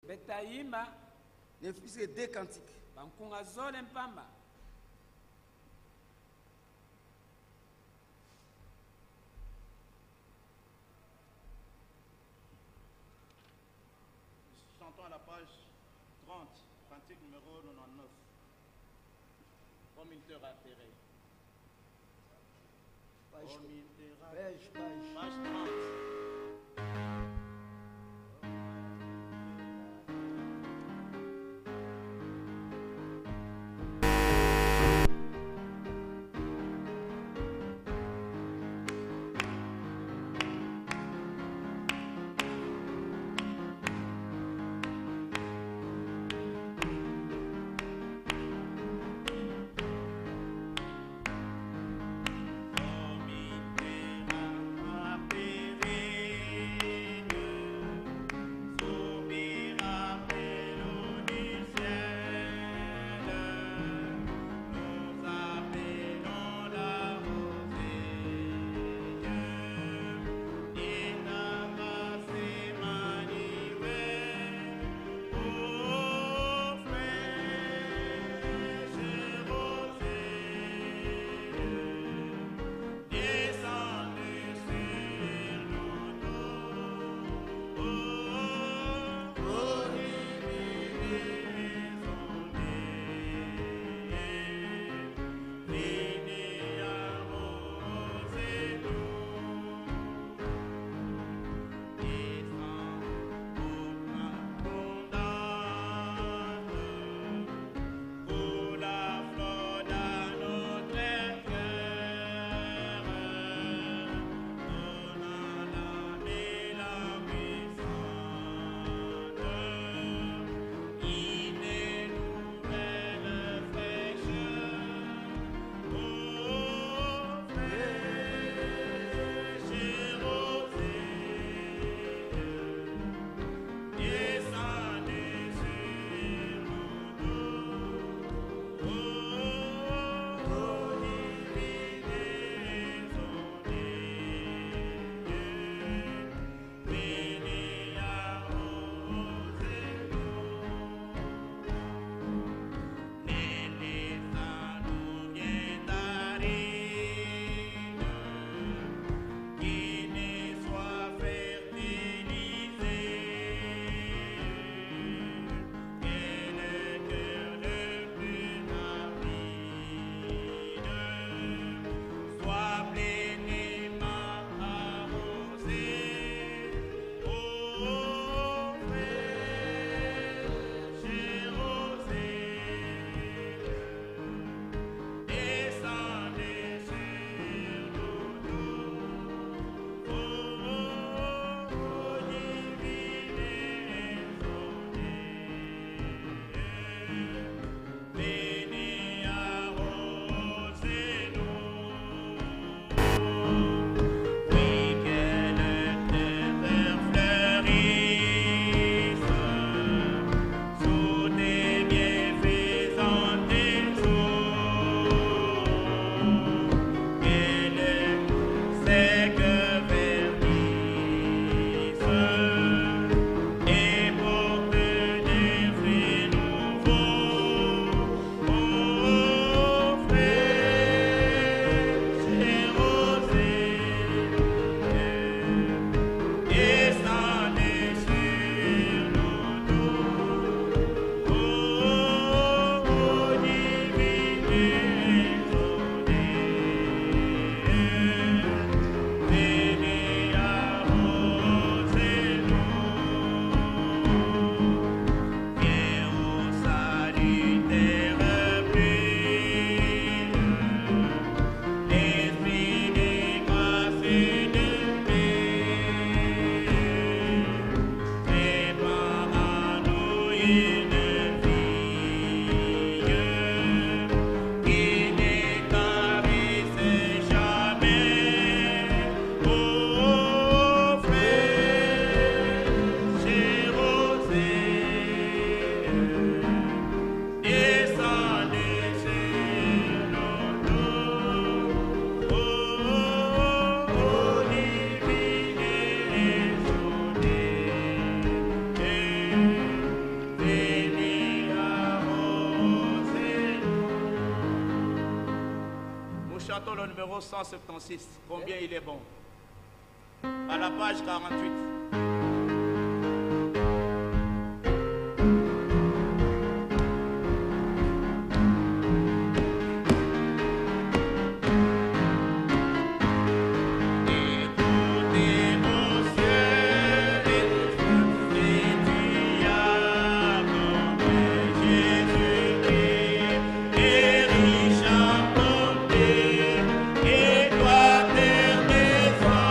Betaïma. Ne fût-ce que 2 cantiques. Bankunga zole mpamba. Chantons à la page 30, cantique numéro 99. Comme il te raterait. Page 30. Comme il te chantons le numéro 176. Combien il est bon. À la page 48. Toi, terre des hommes,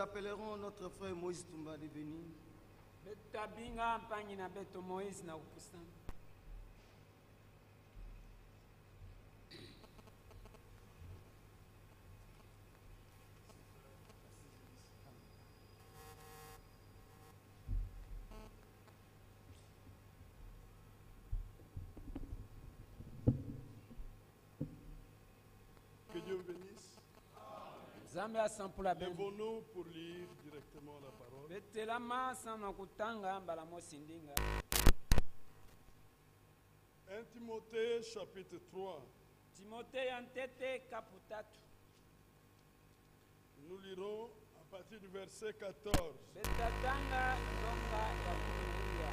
appellerons notre frère Moïse Tumba de venir. betabinga mpangi na beto Moïse na kupusana. Que Dieu bénisse. Nzambe asampula bembo. Lèvons-nous pour lire directement la parole. Betelama sana kutanga mbala mosindinga. 1 Timothée chapitre 3. Timothée antete kaputatu. Nous lirons à partir du verset 14. Betatanga ndonga ya kuingia.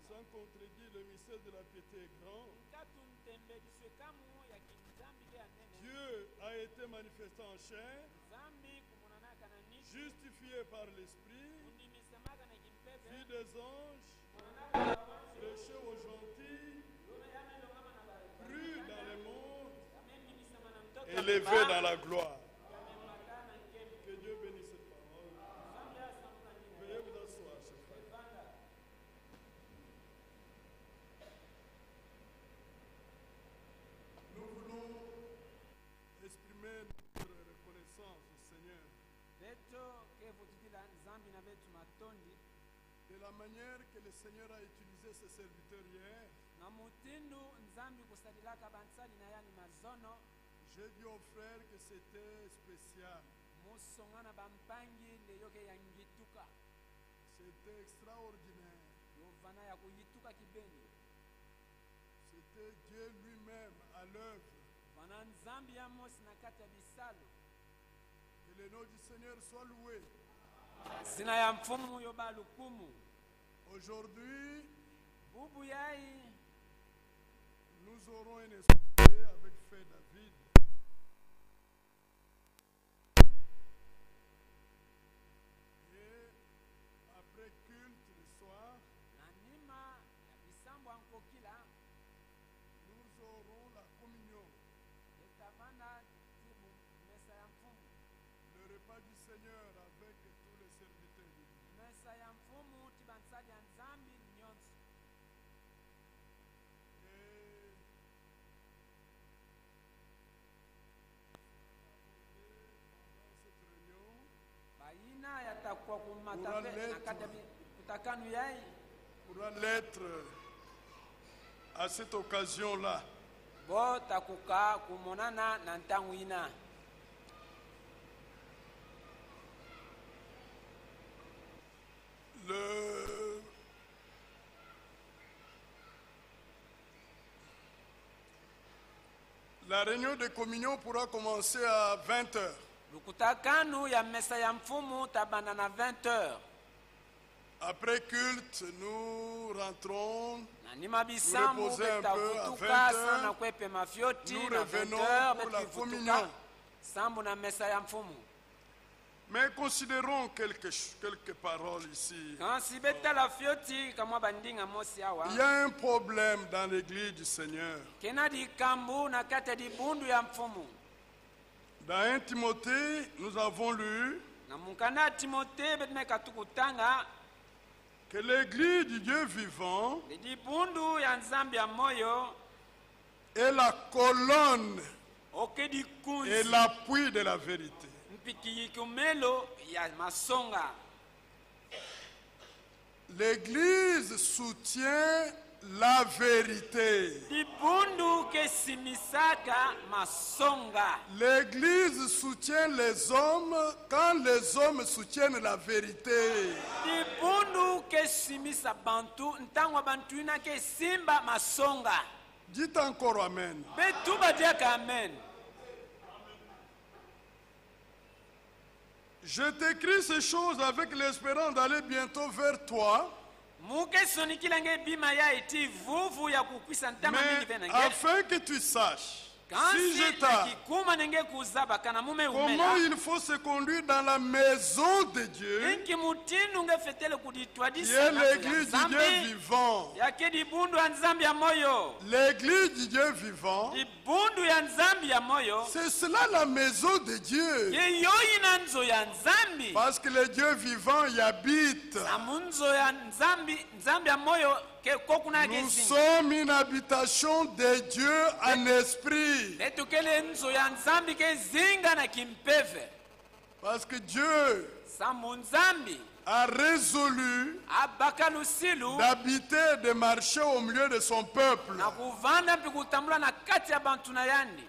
Sans contredit, le mystère de la piété est grand. Dieu a été manifesté en chair, justifié par l'Esprit, vu des anges, prêché aux gentils, cru dans le monde, élevé dans la gloire. Que Dieu bénisse cette parole. Veuillez vous asseoir, chers frères. Nous voulons exprimer notre reconnaissance au Seigneur Beto kevutitila nzambi na betu matondi. de la manière que le Seigneur a utilisé ses serviteurs hier. Na mutindu nzambi kusalilaka bansali na yani mazono. J'ai dit aux frères que c'était spécial. Musongana bampangi leyoke ya ngituka. C'était extraordinaire. Yovana ya kuyituka kibeni. C'était Dieu lui-même à l'œuvre. Wana nzambi ya mosi na kati ya bisalo. Que le nom du Seigneur soit loué. Zina ya mfumu yoba lukumu. Aujourd'hui, Bubu yai. nous aurons un esprit avec Frère David. Et après culte le soir, Nanima ya bisambo ankokila. nous aurons la communion, Etavana tibu mesa ya mfumu. le repas du Seigneur avec tous les serviteurs de Dieu. Mesa ya mfumu tibansali ya nzambi nyonso. Et pendant cette réunion, Baina yatakuwa kumatabe na kati ya kutakanu yai. pourra l'être à cette occasion-là. Bo takuka kumonana na ntangu ina. La réunion de communion pourra commencer à 20h. Lukutakanu ya mesa ya mfumu tabana na 20h. Après culte, nous rentrons. Na nima bisambu reposer un peu à betakutuka 20 sana heures. kwepe mafioti Nous na revenons 20h pour la betivutuka. communion. Sambu na mesa ya mfumu. Mais considérons quelques paroles ici. Kansi beta la fioti kamwa bandinga mosi awa. Il y a un problème dans l'église du Seigneur. Kena di kambu na kate di bundu ya mfumu. Dans 1 Timothée, nous avons lu Na mukana Timothée betumeka tukutanga. que l'église du Dieu vivant Di bundu ya nzambi ya moyo. est la colonne Oke di kunzi. et l'appui de la vérité. Mpikiyikumelo ya masonga. L'église soutient la vérité. Dibundu kesimisaka masonga. L'église soutient les hommes quand les hommes soutiennent la vérité. Dibundu kesimisa bantu ntango bantu ina kesimba masonga. Dites encore Amen. betu badiaka amen. Je t'écris ces choses avec l'espérance d'aller bientôt vers toi, Muke soniki lange bima ya eti vuvu ya kukwisa ntama mingi mais vena nge. afin que tu saches, si Kansi je na t'ai, kikuma nenge kuzaba kana mume comment umela. il faut se conduire dans la maison de Dieu, Inki mutinu nge fetele qui kuditwadisa est na ya l'église du Nzambi. Dieu vivant. Yake dibundu ya Nzambi ya moyo. L'église du Dieu vivant, Dibundu ya Nzambi ya moyo. c'est cela la maison de Dieu. Yeyoyi na nzo ya Nzambi. Parce que le Dieu vivant y habite. Amunzo ya Nzambi, Nzambi ya moyo ke kokuna Nous gezi. sommes une habitation de Dieu en esprit. Letukele nzo ya Nzambi ke zinga na kimpeve. Parce que Dieu Samu Nzambi a résolu abaka lusilu d'habiter, de marcher au milieu de son peuple. na kuvanda mpi kutambula na kati ya bantu na yandi.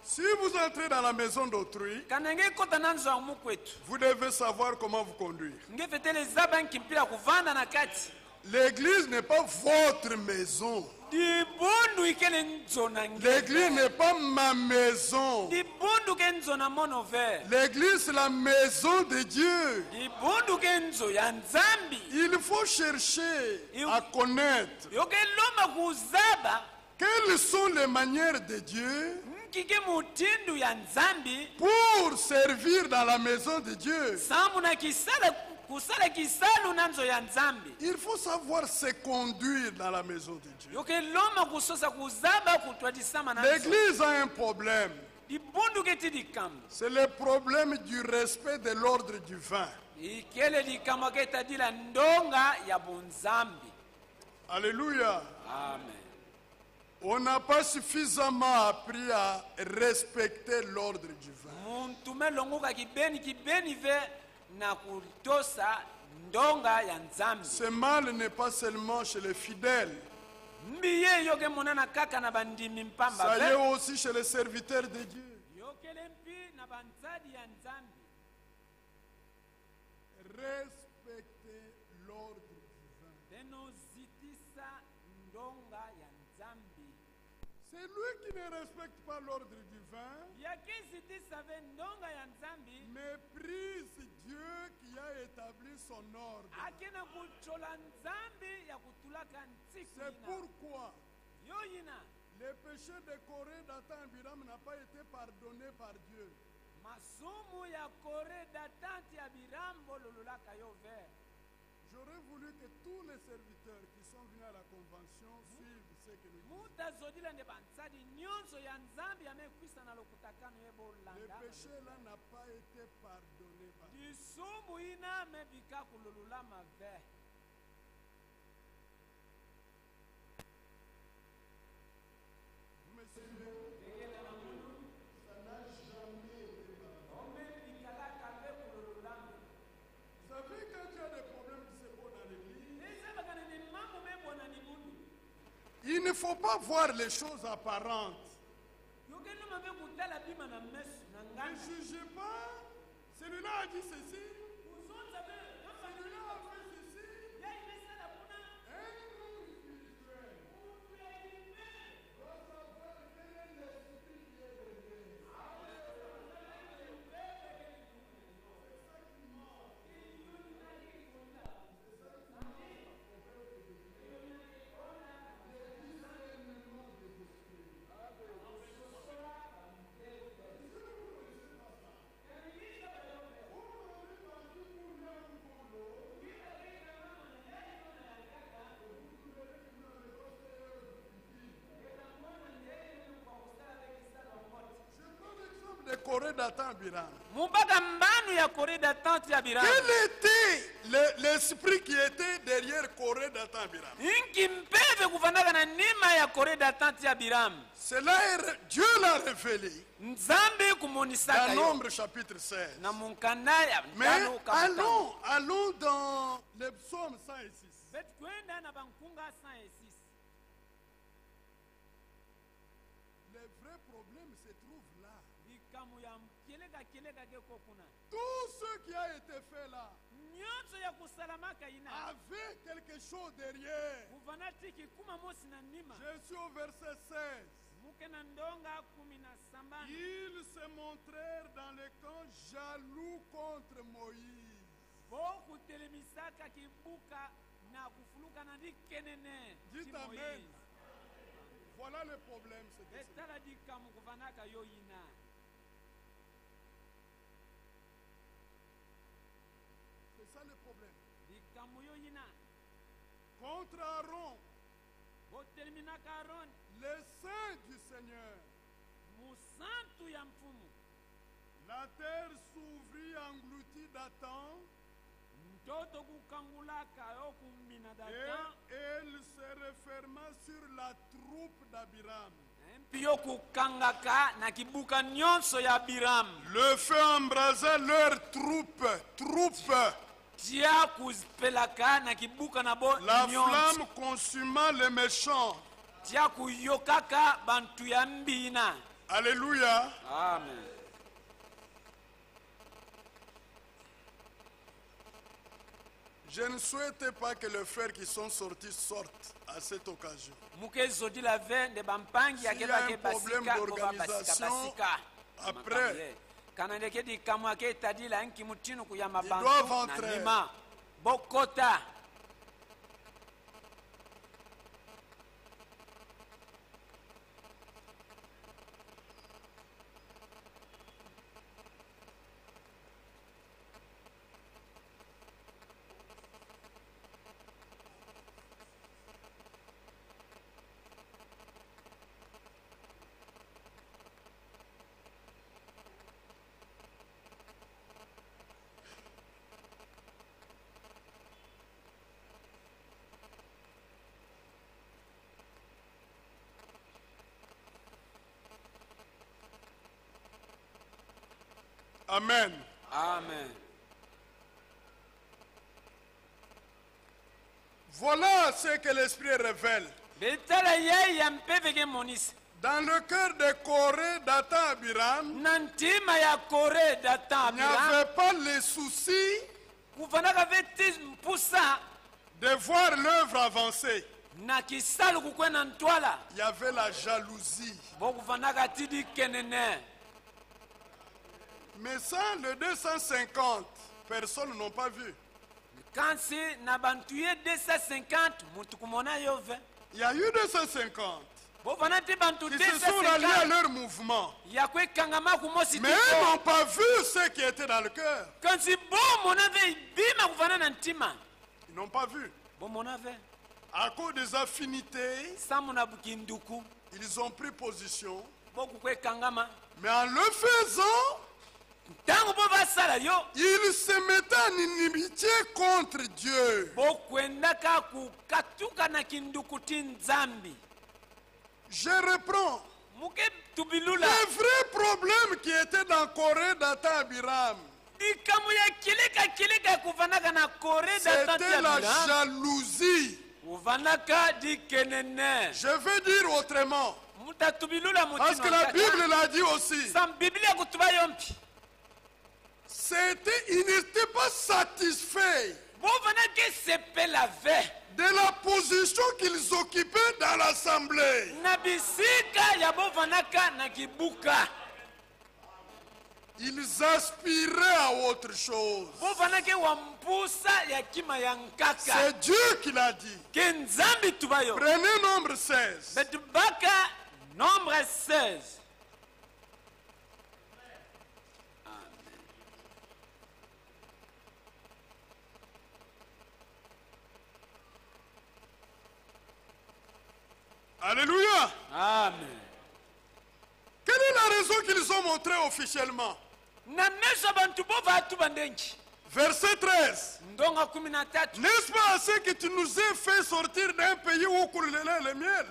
Si vous entrez dans la maison d'autrui, Kana nge kota na nzo ya mukwetu. vous devez savoir comment vous conduire. Nge fetele zaba nkimpila kuvanda na kati. L'église n'est pas votre maison. Dibundu ikele nzo na nge. L'église n'est pas ma maison. Dibundu ke nzo na mono ver. L'église, c'est la maison de Dieu. Dibundu ke nzo ya Nzambi. Il faut chercher à connaître Yoke loma kuzaba quelles sont les manières de Dieu nkike mutindu ya Nzambi. pour servir dans la maison de Dieu. Samu na kisala kusala kisalu na nzo ya Nzambi. Il faut savoir se conduire dans la maison de Dieu. Yoke loma kusosa kuzaba kutwadisama na nzo. L'église a un problème. Dibundu ke tidikamba. C'est le problème du respect de l'ordre divin. Ikele likamba ke tadila ndonga ya bunzambi. Alléluia. Amen. On n'a pas suffisamment appris à respecter l'ordre divin. Muntu melongoka kibeni ve na kutosa ndonga ya Nzambi. Ce mal n'est pas seulement chez les fidèles. Mbiye yoke monana kaka na bandimi mpamba Ça y est ve. aussi chez les serviteurs de Dieu. Yokele mpi na banzadi ya Nzambi. Respecter l'ordre divin. Beno zitisa ndonga ya Nzambi. C'est lui qui ne respecte pas l'ordre divin, Yake zitisa ve ndonga ya Nzambi. méprise Dieu qui a établi son ordre. Akena kuchola Nzambi ya kutulaka ntsiku C'est ina. pourquoi Yoyina. le péché de Corée, Dathan, Abiram n'a pas été pardonné par Dieu. Masumu ya kore datanti ya birambo lololaka yo ver. J'aurais voulu que tous les serviteurs qui sont venus à la convention suivent ce que nous disons. Muta zodila nde bansadi nyonso ya Nzambi amekwisa na lokutakano ye Le bolanda. péché là n'a pas été pardonné par Dieu. Disumu ina mebika kulululama ver. Vous me suivez? Ça n'a jamais été pardonné. Vous savez, quand tu as des problèmes qui se posent dans l'église, il ne faut pas voir les choses apparentes. Ne jugez pas. Celui-là a dit ceci. Celui-là a fait ceci. De Corée, Dathan, Abiram. Mubaka mbanu ya kore datanti ya birambo. Quel était l'esprit qui était derrière Corée, Dathan, Abiram? Inki mpeve kuvandaka na nima ya kore datanti ya birambo. Dieu l'a révélé Nzambi kumunisaka dans yo. Nombre chapitre 16. Na munkanda ya Mais mtano kabutano. allons dans le psaume 106. Bet kwenda na bankunga 106. Le vrai problème se trouve là. likamu ya keleka keleka geko kuna Tout ce qui a été fait là nyonso ya kusalamaka ina avait quelque chose derrière. kuvanati kikuma mosi na nima. Je suis au verset 16. Muke na ndonga 17. Ils se montrèrent dans le camp jaloux contre Moïse. Bo kutelemisaka kibuka na kufuluka na dikenene. Dites amen. Voilà le problème. Betala dikamu kuvanaka yo ina. C'est ça le problème. Dikamu yo ina. Contre Aaron, boteminaka Aaron, le saint du Seigneur. Musantu ya mfumu. La terre s'ouvrit, engloutie Dathan. Mtoto kukangulaka yo kumina Et Dathan. elle se referma sur la troupe d'Abiram. Mpio kukangaka na kibuka nyonso ya Abiram. Le feu embrasa leur troupe. Tia kuzpelaka na kibuka na bo La nyonso. flamme consuma les méchants. Tia kuyokaka bantu ya mbina. Alléluia. Amen. Je ne souhaite pas que les frères qui sont sortis sortent à cette occasion. Mukezodi la veine de bampangi ya S'il y a keba un ke problème basika d'organisation, basika. après, Kana ndeke di kamwa ke tadila nki mutinu kuyama ils bantu doivent na entrer. nima. Bokota. Amen. Amen. Voilà ce que l'Esprit révèle. Betala ye ya mpeveke monisi. Dans le cœur de Corée, Dathan, Abiram, Nantima ya Kore Dathan il n'y Abiram. avait pas le souci Kuvanaka veti mpusa de voir l'œuvre avancer. na kisalu kukwena ntwala. Il y avait la jalousie. Bo kuvanaka tidi kenene. Mais ça, le 250, personne n'ont pas vu. Kansi na bantuye 250 mutu kumona yove. Il y a eu 250 Bo vanati bantu qui se sont ralliés à 250 leur mouvement. ya kwe kangama kumosi Mais ils n'ont pas vu ce qui était dans le cœur. Kansi bo monave bima kuvana na ntima. Ils n'ont pas vu. Bo monave À cause des affinités, samuna bukinduku. ils ont pris position. Bo kwe kangama. Mais en le faisant, Tango bo basala yo. ils se mettaient en inimitié contre Dieu. Bo kwendaka kukatuka na kinduku tinzambi. Je reprends. Muke tubilula. Le vrai problème qui était dans Corée, Dathan, Abiram, Ikamu ya kilika kuvanaka na Kore Dathan c'était la Abiram. jalousie. Kuvanaka di kenene. Je veux dire autrement. Muta tubilula Parce mutino. que la Bible l'a dit aussi. Sam Biblia kutuba yompi. Ils n'étaient pas satisfaits Bo vanake sepe la ve. de la position qu'ils occupaient dans l'assemblée. Na bisika ya bo vanaka na kibuka. Ils aspiraient à autre chose. Bo vanake wampusa ya kima ya nkaka. C'est Dieu qui l'a dit. Kenzambi tubayo. Prenez nombre 16. Betubaka nombre 16. Alléluia. Amen. Quelle est la raison qu'ils ont montrée officiellement? Na mesha bantu bo vatu bandenki. Verset 13. Ndonga 13. N'est-ce pas assez que tu nous aies fait sortir d'un pays où coule le lait et le miel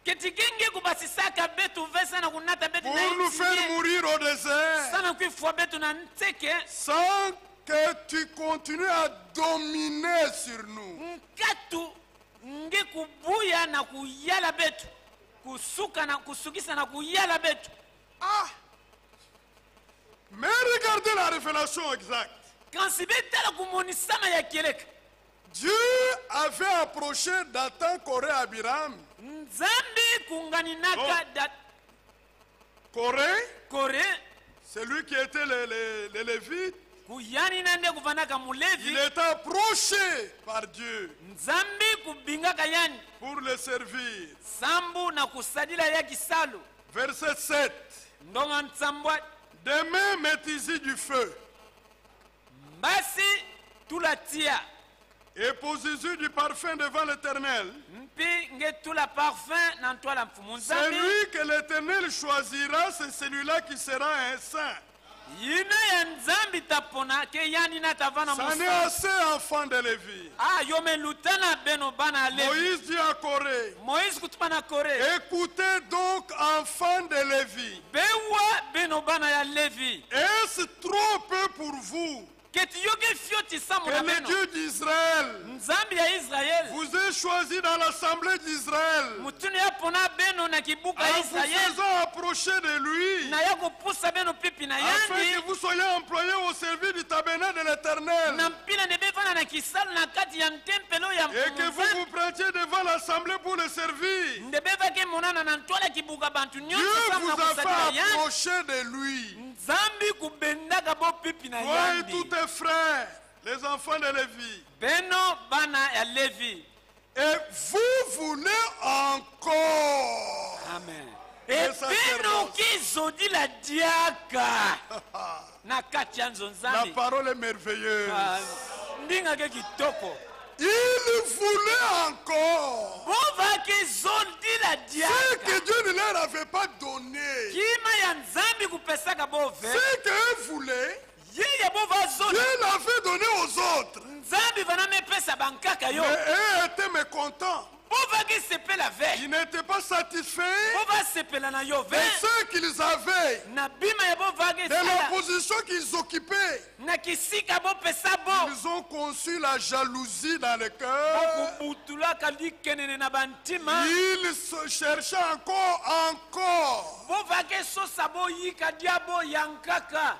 Ketikenge kubasisaka betu vesa na kunata betu pour na nous faire inchi. mourir au désert Sana kuifua betu na nteke. sans que tu continues à dominer sur nous? Nkatu nge kubuya na kuyala betu. Kusuka na kusukisa na kuyala betu. Ah, Mais regardez la révélation exacte. kasi betala kumonisama ya kieleka Dieu avait approché Dathan, Corée, Abiram. nzambi kunganinaka Corée, c'est lui qui était le Lévite. kuyanina nde kuvanaka Il mulevi est approché par Dieu nzambi kubingaka yani pour le servir. sambu na kusadila ya kisalu Verset 7. ndonga ntsambwa Demain, mettez-y du feu basi tulatia et posez-y du parfum devant l'Éternel. mpi nge tula parfum na ntwala mfumu nzambi Celui que l'Éternel choisira, c'est celui-là qui sera un saint. yina ya nzambi tapona ke yani na tavana Ça n'est musa assez, enfant de Lévi. yo melutana beno bana levi Moïse dit à Corée, moïse kutuma na kore écoutez donc, enfants de Lévi. bewa beno bana ya levi Est-ce trop peu pour vous keti yoke fioti samu que na le beno Dieu d'Israël nzambi ya israeli vous ait choisi dans l'assemblée d'Israël mutuni ya pona beno na kibuka ya en vous israeli faisant approcher de lui na ya kopusa beno pipi na afin yandi que vous soyez employés au service du tabernacle de na l'Éternel mpila nde bevana na kisalu na kati ya ntempelo ya et que vous mfumu vous prêtiez devant l'assemblée pour le servir. nde bevake monana na ntwala kibuka bantu Dieu nyonso samu vous na a kosadila fait yandi approcher de lui. nzambi kubendaka bo pipi na Toi et yandi tous tes frères, les enfants de Lévi. beno bana ya levi Et vous voulez encore. amen Le ebino sacerdoce. kizodila diaka na kati ya nzo La nzambi parole est merveilleuse. ndingake kitoko Il voulait encore bovaki zodila ce diaka que Dieu ne leur avait pas donné. kima ya nzambi kupesaka bove Ce qu'eux voulaient, yeye bova Dieu zodi l'avait donné aux autres. nzambi vanamepesa bankaka yo Mais eux étaient mécontents. bovaki sepela ve Ils n'étaient pas satisfaits bova sepela na yo de ve ce qu'ils avaient, na bima ya bovaki de la sala position qu'ils occupaient. na kisika bopesa bo Ils ont conçu la jalousie dans le cœur. okubutulaka likenene na bantima Ils se cherchaient encore. bovaki sosa boyika dia boyankaka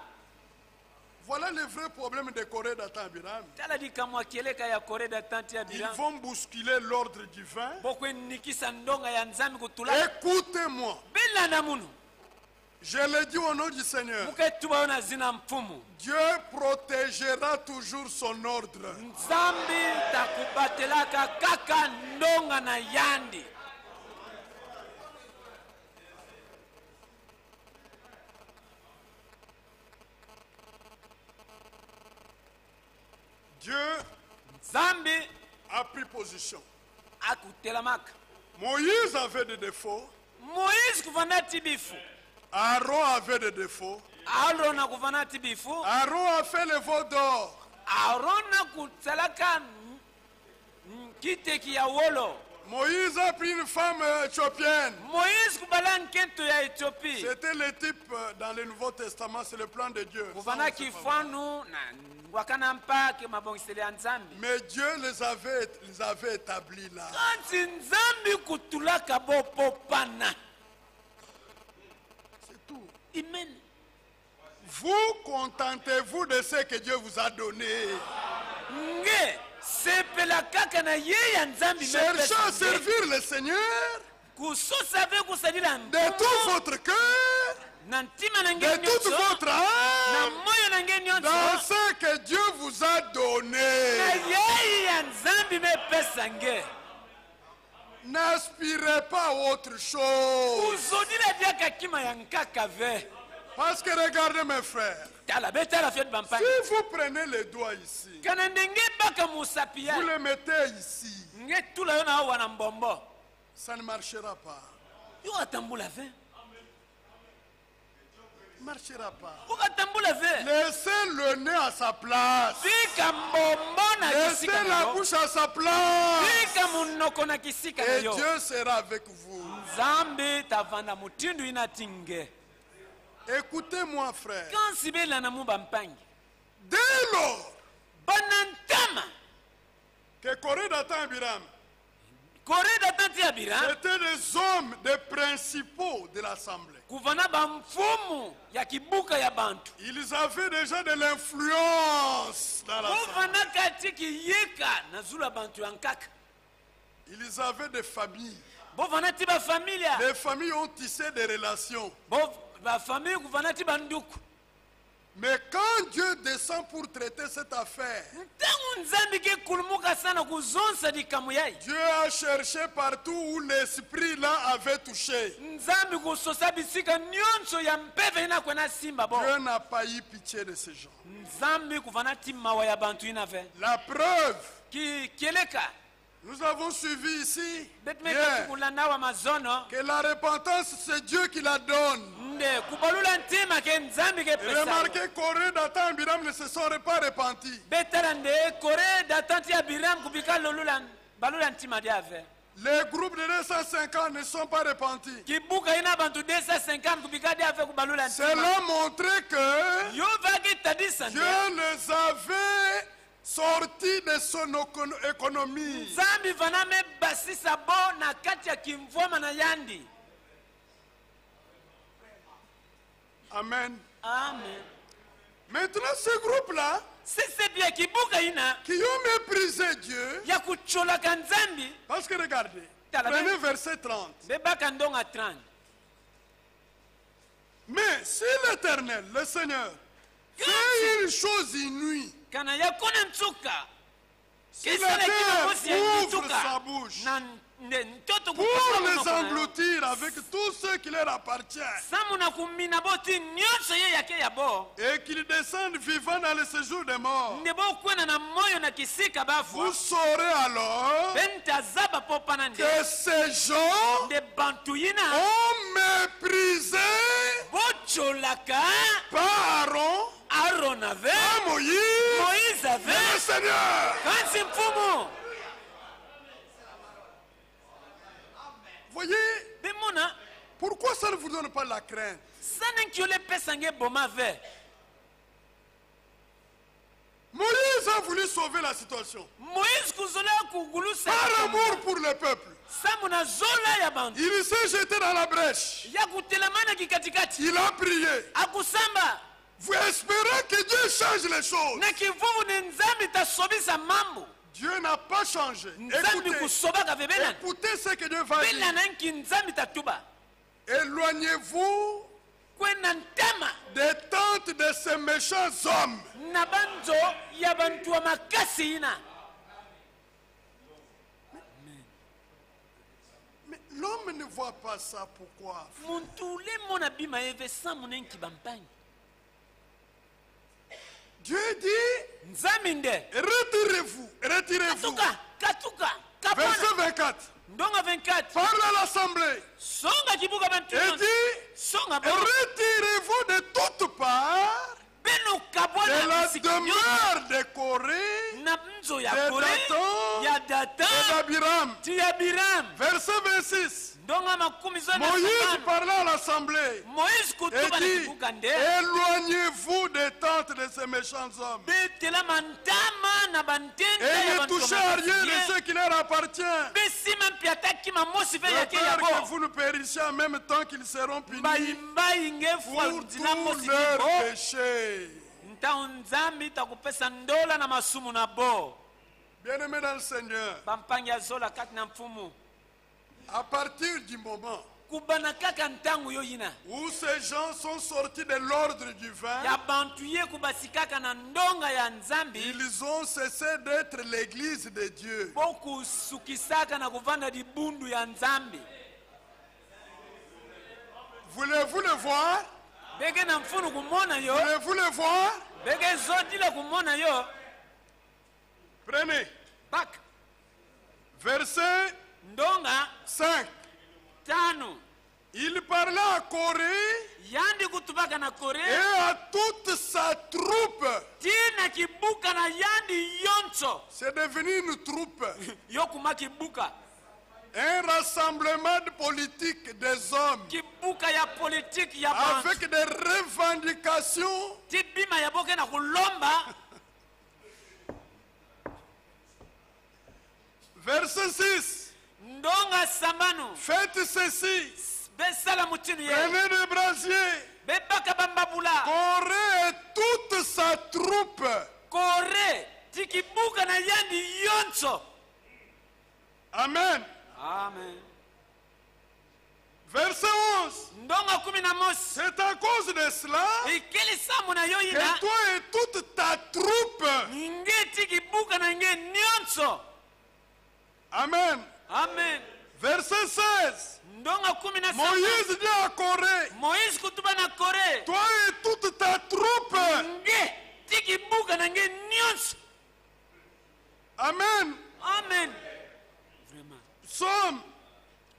Voilà le vrai problème de Corée d'Atan Abiram. tala likambo akeleka ya koreda tanti ya Ils bilan vont bousculer l'ordre divin. bokwenikisa ndonga ya nzambi kutula Écoutez-moi. belanda munu Je le dis au nom du Seigneur. muketuba yo na zina mfumu Dieu protégera toujours son ordre. nzambi takubatelaka kaka ndonga na yandi Dieu nzambi a pris position. akutelamaka Moïse avait des défauts. moïse kuvanda ti bifu Aaron avait des défauts. arona kuvanda ti bifu Aaron a fait le veau d'or. arona kutsalaka kiteki ya wolo Moïse a pris une femme éthiopienne. moïse kubala nkento ya ethiopie C'était le type dans le Nouveau Testament, c'est le plan de Dieu. kuvanda kifanu na wakana mpake mabongiseli ya nzambi Mais Dieu les avait établis là. kanti nzambi kutulaka bopopana C'est tout. amen Vous contentez-vous de ce que Dieu vous a donné. nge sepela kaka na ye ya nzambi Cherchez à servir le Seigneur kususa ve kusalila de tout votre cœur, na ntima na nge de toute nyonso votre na âme, moyo na nge dans nyonso ce que Dieu vous a na donné. yei ya nzambi mepesa nge N'aspirez pas à autre chose. kuzodila diaka kima ya nkaka ve Parce que regardez mes frères, tala betala fiot bampangi si vous prenez les doigts ici, kana ndenge baka mosapi ya vous les mettez ici, nge tula yo na awa na mbombo ça ne marchera pas. yo atambula ve Ne marchera pas. okatambula ve Laissez le nez à sa place. tika mbombo na Laissez kisika na la yo bouche à sa place. tika munoko na kisika na Et yo Dieu sera avec vous. nzambe tavanda mutindu ina tinge Écoutez-moi, frère. kansi belana mu bampangi Dès lors bana ntama que Corée d'Atan Abiram Corée datanti ya Biram. C'étaient des hommes, des principaux de l'assemblée. Kuvana bamfumu ya kibuka ya bantu. Ils avaient déjà de l'influence dans l'assemblée. Kuvana katiki yeka na zula bantu yankaka. Ils avaient des familles. Bovana tiba familia. Les familles ont tissé des relations. Ba famille kuvana tiba nduku. Mais quand Dieu descend pour traiter cette affaire, Dieu a cherché partout où l'esprit là avait touché. Dieu n'a pas eu pitié de ces gens. La preuve, nous avons suivi ici hier, que la repentance, c'est Dieu qui la donne. Remarquez, Corée, Dathan et Biram ne se sont pas repentis. Les groupes de 250 ne sont pas repentis. Cela montrait que Dieu les avait sortis de son économie. Amen. Amen. Maintenant, ce groupe-là, qui ont méprisé Dieu, parce que regardez, prenez verset 30. Mais si l'Éternel, le Seigneur, fait une chose inouïe, si la terre ouvre sa bouche pour les engloutir avec tout ce qui leur appartient, et qu'ils descendent vivants dans le séjour des morts, vous saurez alors que ces gens ont méprisé par Aaron, par Moïse, le Seigneur. Voyez, pourquoi ça ne vous donne pas la crainte? Moïse a voulu sauver la situation par amour pour le peuple. Il s'est jeté dans la brèche. Il a prié. Vous espérez que Dieu change les choses. Dieu n'a pas changé. Écoutez ce que Dieu va dire. Éloignez-vous des tentes de ces méchants hommes. Mais l'homme ne voit pas ça. Pourquoi? Dieu dit, retirez-vous, retirez-vous. Verset 24. Parle à l'assemblée. Et dit, retirez-vous de toutes parts de la demeure de Corée, de Dathan et d'Abiram. Verset 26. Moïse parla à l'assemblée et dit, éloignez-vous des tentes de ces méchants hommes et ne touchez à rien de ce qui leur appartient, de peur que vous ne périssiez en même temps qu'ils seront punis pour tous leurs péchés. Bien-aimés dans le Seigneur, à partir du moment où ces gens sont sortis de l'ordre du vin, ils ont cessé d'être l'église de Dieu. Voulez-vous le voir? Voulez-vous le voir? Prenez. Verset 5. Il parla à Corée et à toute sa troupe. C'est devenu une troupe. Un rassemblement de politique des hommes avec des revendications. Verset 6. ndonga sambano Faites ceci. besala mutinu ye Prenez des brasiers. bebaka bambabula Corée et toute sa troupe. kore tikibuka na yandi yonso. Amen. Amen. Verset 11. Ndonga 11. C'est à cause de cela Ikeli samu na yo que ina toi et toute ta troupe. nge tikibuka na nge nyonso. Amen. Amen. Verset 16. Ndonga 17. Moïse dit à Corée, Moïse kutuba na kore toi et toute ta troupe. nge tikibuka na nge nyonso. Amen. Amen. Vraiment. Psaume.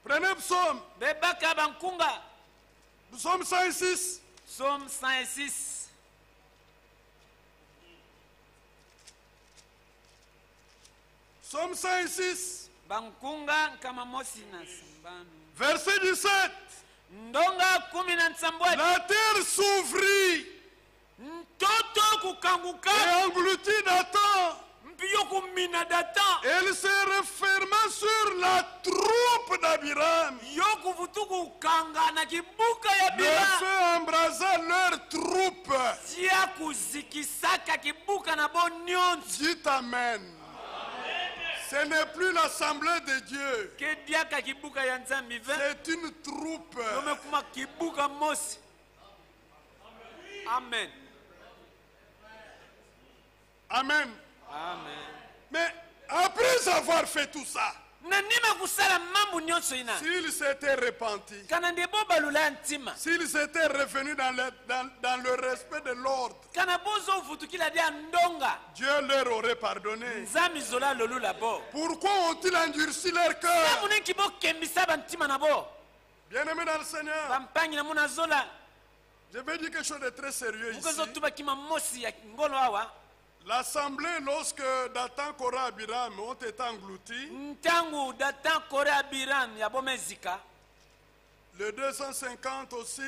Prenez psaume. Bebaka bankunga. Psaume 106. Psaume 106. Psaume 106. Bankunga kama mosi na sambano. Verset 17. Ndonga 17. La terre s'ouvrit Mtoto kukanguka et engloutit Dathan. mpiyo kumina Datan. Elle se referma sur la troupe d'Abiram. Yo kuvutu kukanga na kibuka ya Le Bila. feu embrasa leur troupe. Tia kuzikisaka kibuka na bonyonzi. Dites Amen. Ce n'est plus l'assemblée de Dieu. Ke diaka kibuka ya nzambi ve. C'est une troupe. Yome kuma kibuka mosi. Amen. Amen. Amen. Mais après avoir fait tout ça, Na nima kusala mambo nyonso ina. s'ils s'étaient repentis, Kana ndebo balula ntima. s'ils étaient revenus dans le respect de l'ordre, Kana bozo ufutukila dia ndonga. Dieu leur aurait pardonné. Nzambi zola lolu labo. Pourquoi ont-ils endurci leur cœur? Samu nenki bo kembisa bantima na bo. Bien-aimés dans le Seigneur, Bampangi na muna zola. je vais dire quelque chose de très sérieux ici. Mukezo tuba kima mosi ya ngolo awa. L'assemblée, lorsque Dathan, Korah, Abiram ont été engloutis, Ntangu Datan kore Abiram ya bomezika. le 250 aussi,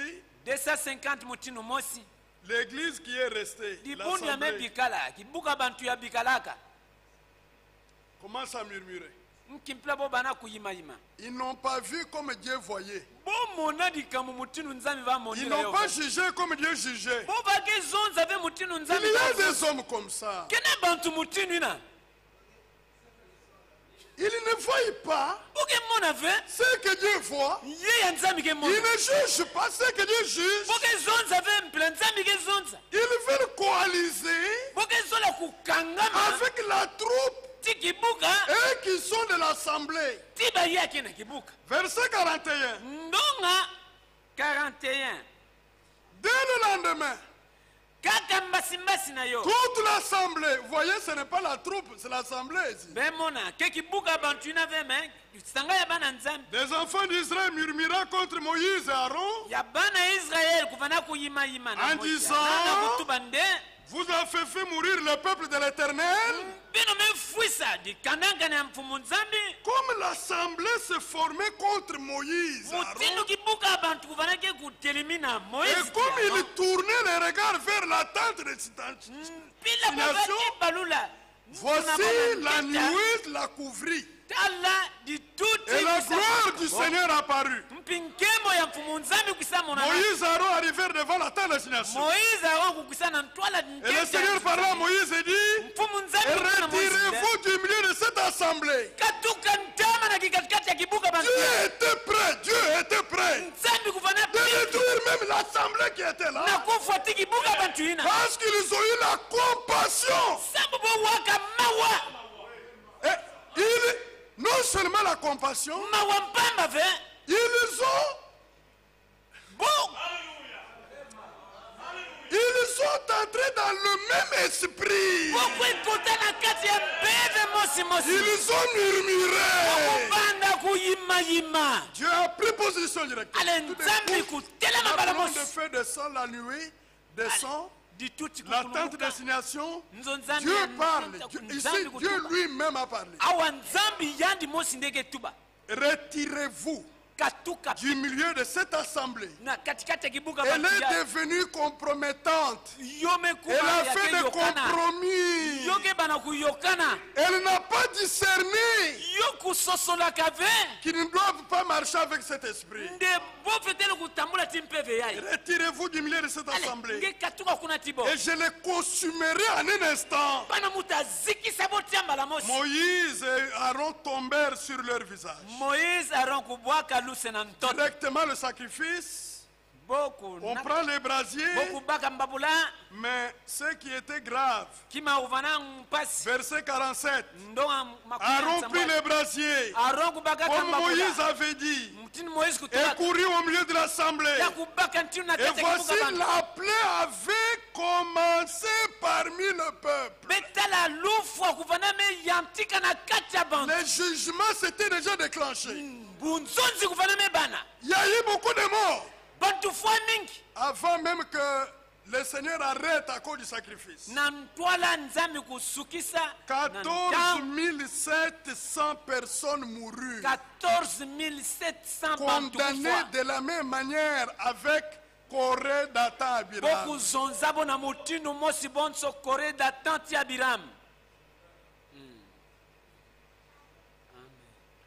250 mutinu mosi. l'église qui est restée, Dibundi ya l'assemblée, mebikala. Kibuka bantu ya bikalaka. commence à murmurer. Nkimpla bo bana kuyima yima. Ils n'ont pas vu comme Dieu voyait. Bo mona dikamu mutinu nzambi va Ils monila n'ont yo. pas jugé comme Dieu jugeait. Bo bage zonza ve mutinu Il nzambi. y a des hommes comme ça. Kene bantu mutinu ina. Ils ne voient pas Boke mona ve. ce que Dieu voit. Ye ya nzambi ke Ils mona. ne jugent pas ce que Dieu juge. Boke zonza ve mpela nzambi ke zonza. Ils veulent coaliser Boke zola kukangama. avec la troupe Ti kibuka. et qui sont de l'assemblée. Tiba yake na kibuka. Verset 41. Ndonga 41. Dès le lendemain, Kaka mbasi na yo. toute l'assemblée, vous voyez, ce n'est pas la troupe, c'est l'assemblée ici. Bemona ke kibuka bantu na ve men. Sanga ya bana nzambi. Des enfants d'Israël murmurant contre Moïse et Aaron. Ya bana Israel kufana kuyima yima na En Moïse. disant, Na kutubande. vous avez fait mourir le peuple de l'Éternel. Bino me fuisa di kananga na mfumu nzambi. Comme l'assemblée se formait contre Moïse et Mutinu Aaron. kibuka bantu kufana ke kutelimina Et Moïse. comme ils tournaient les regards vers la tente de Pila destination, babaki balula. voici la nuée la couvrit. Tala di tuti. Et la gloire du Seigneur apparut. Mpinkemo ya mfumu nzambi kusama na. Moïse et Aaron arrivèrent devant la tente de destination. Moïse awa kukusana ntwala Et le Seigneur parla à Moïse et dit, mfumu nzambi kusana Moïse. retirez-vous du milieu de cette assemblée. Katuka ntama na kikatikati ya kibuka bantu. Dieu était prêt Nzambi kufana de détruire même l'assemblée qui était na là. kufuati kibuka bantu ina. Parce qu'ils ont eu la compassion. Sabu bo waka mawa. Et non seulement la compassion, Mawa mpamba ve. ils ont Bo. entré dans le même esprit. Boko ikota na kati ya mbeve mosi mosi. Ils ont murmuré. Banda kuyima yima. Dieu a pris position directement. Ale Tout d'un nzambi coup, kutelema la bala colonne de mosi. feu descend, la nuée descend, Di tuti la tente de kukuluka. destination. Nzo nzambi Dieu ya parle. nzambi Ici, nzambi Dieu kutuba. lui-même a parlé. Awa nzambi yandi mosi ndege tuba. Retirez-vous du milieu de cette assemblée. na katikati ya kibuga Elle est batia. devenue compromettante. Yome kuba Elle a ya fait des keyokana. compromis. Yoke bana kuyokana. Elle n'a pas discerné Yoku sosola kave. qu'ils ne doivent pas marcher avec cet esprit. Nde bofetele kutambula timpeve yayi. Retirez-vous du milieu de cette assemblée. Nge katuka kuna tibo. Et je les consumerai en un instant. Bana mutazikisa botiamba la mosi. Moïse et Aaron tombèrent sur leur visage. Moïse aron kubwaka luse na ntoto. Directement le sacrifice. Boku On na- prend les brasiers. boku baka mbabula. Mais ce qui était grave, Kima uvana mpasi. verset 47. Ndonga Aaron prit makuna. les brasiers, Aron kubaka comme Moïse mbabula. avait dit, Mtini Moïse et kutoka. courut au milieu de l'assemblée. Ya kubaka ntinu na Et kete voici kibuga bantu. la plaie avait commencé parmi le peuple. Betala lufu akuvana me yantika na kati ya bantu. Les jugements s'étaient déjà déclenchés. Bunzonzi kuvana me bana. Il y a eu beaucoup de morts Bantu fwa mingi. avant même que le Seigneur arrête à cause du sacrifice. Na ntwala nzambi kusukisa. na 14 ntamu. 700 personnes moururent, 14 700 bantu condamnées kufa. de la même manière avec Corée, Dathan, Abiram. Bokuzonza bo na mutinu mosi bonso kore da tanti ya Biram.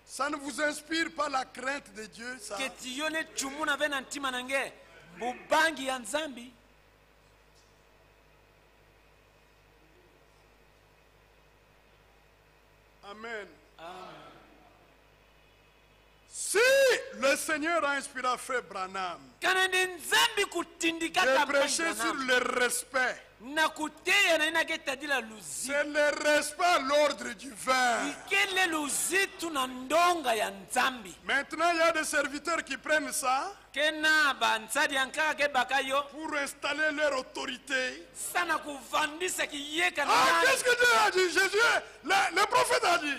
Ça ne vous inspire pas la crainte de Dieu, ça? Keti yone chumuna ve na ntima nange. Bubangi ya nzambi. Amen. Si le Seigneur a inspiré frère Branham Kana ndi nzambi kutindika de kampani prêcher sur Branham. le respect, Na kuteya na ina ketadila luzi. c'est le respect à l'ordre divin. Ikele luzitu na ndonga ya nzambi. Maintenant, il y a des serviteurs qui prennent ça Kena bansadi yankaka ke bakayo. pour installer leur autorité. Sana kuvandisa kiyeka na Ah, nani. qu'est-ce que Dieu a dit? Jésus, le prophète a dit,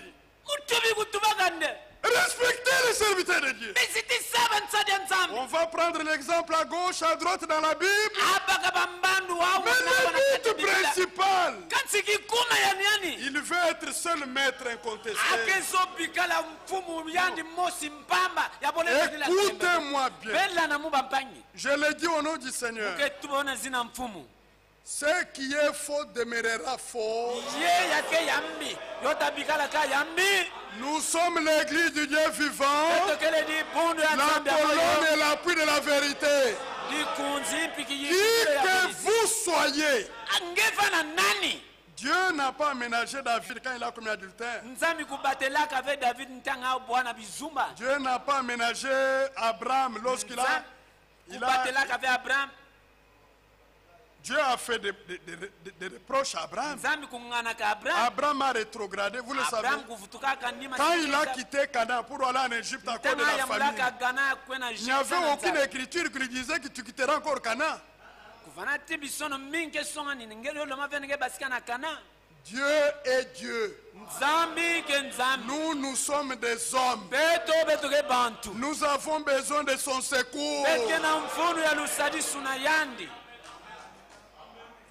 Mutubi kutubakande. respectez les serviteurs de Dieu. Bisiti saba nsadi ya nzambi. On va prendre l'exemple à gauche, à droite dans la Bible. Abaka bambandu wao. Mais le but principal, Kansi kikuna ya nyani. il veut être seul maître incontesté. Akeso bikala mfumu yandi mosi mpamba. Ya bole kudila sembe. Écoutez-moi bien. Bella na muba mpangi. Je le dis au nom du Seigneur. Uketubona zina mfumu. Ce qui est faux demeurera faux. Ye yake yambi. Yota bikala ka yambi. Nous sommes l'église du Dieu vivant, Tokele di bundu ya la nzambi ya colonne moyo. et l'appui de la vérité. Di kunzi piki Qui yiki ya que polisi. vous soyez, Angefa na nani? Dieu n'a pas aménagé David quand il a commis adultère. Nzambi kubatelaka ave David ntanga au bwana bizumba. Dieu n'a pas aménagé Abraham lorsqu'il a... Kubatelaka ave Abraham. Dieu a fait des reproches à Abraham. Nzambi kungana ka Abraham. Abraham a rétrogradé, vous le savez. Abraham kufutuka kandima. Quand il a quitté Canaan pour aller en Égypte à cause de la famille, il n'y avait aucune écriture qui lui disait que tu quitteras encore Canaan. Dieu est Dieu. Nous, nous sommes des hommes. Nous avons besoin de son secours.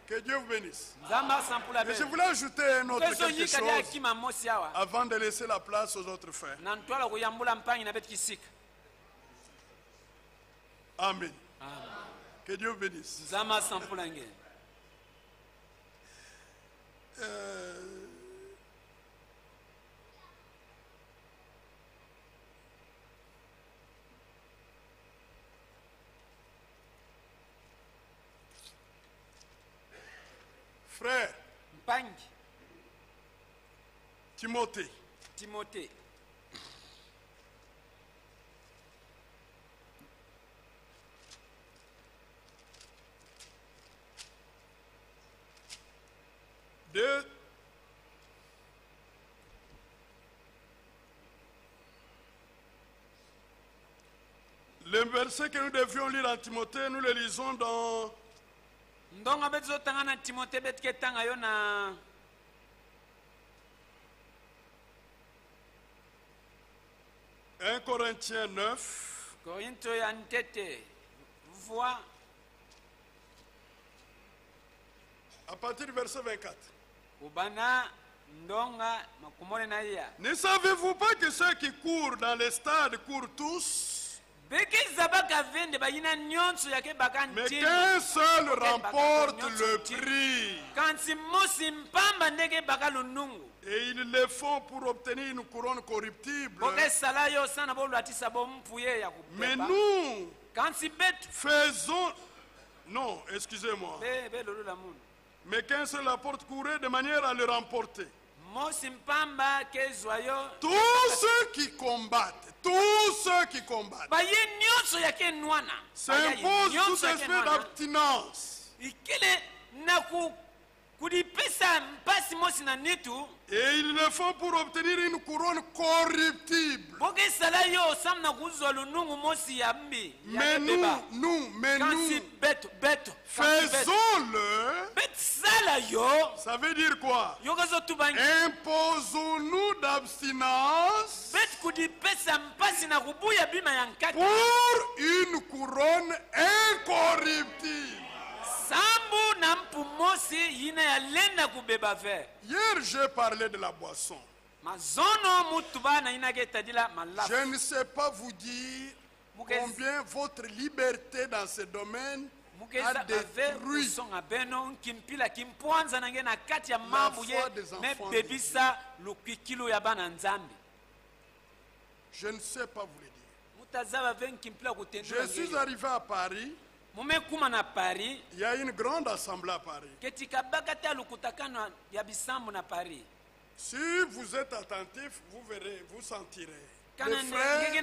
Que Dieu vous bénisse. Et je voulais ajouter un autre quelque chose avant de laisser la place aux autres frères. Amen. Que Dieu vous bénisse. Frère Timothée, le verset que nous devions lire en Timothée, nous le lisons dans ndonga betozotanga na Timothée betuketanga yo na 1 Corinthiens 9, Korinto ya ntete voix à partir du verset 24. ubana ndonga makumone na iya. Ne savez-vous pas que ceux qui courent dans les stades courent tous, Mais qu'un seul remporte le prix. Et ils le font pour obtenir une couronne corruptible. Mais nous faisons... Non, excusez-moi. Mais qu'un seul apporte courir de manière à le remporter. Tous ceux qui combattent s'imposent tout esprit d'abstinence. Et ils le font pour obtenir une couronne corruptible. Mais nous, faisons-le. Ça veut dire quoi? Imposons-nous d'abstinence pour une couronne incorruptible. Hier, j'ai parlé de la boisson. Je ne sais pas vous dire combien votre liberté dans ce domaine a détruit la foi des enfants de Dieu. Je ne sais pas vous le dire. Je suis arrivé à Paris. Il y a une grande assemblée à Paris. Si vous êtes attentif, vous verrez, vous sentirez. Des frères,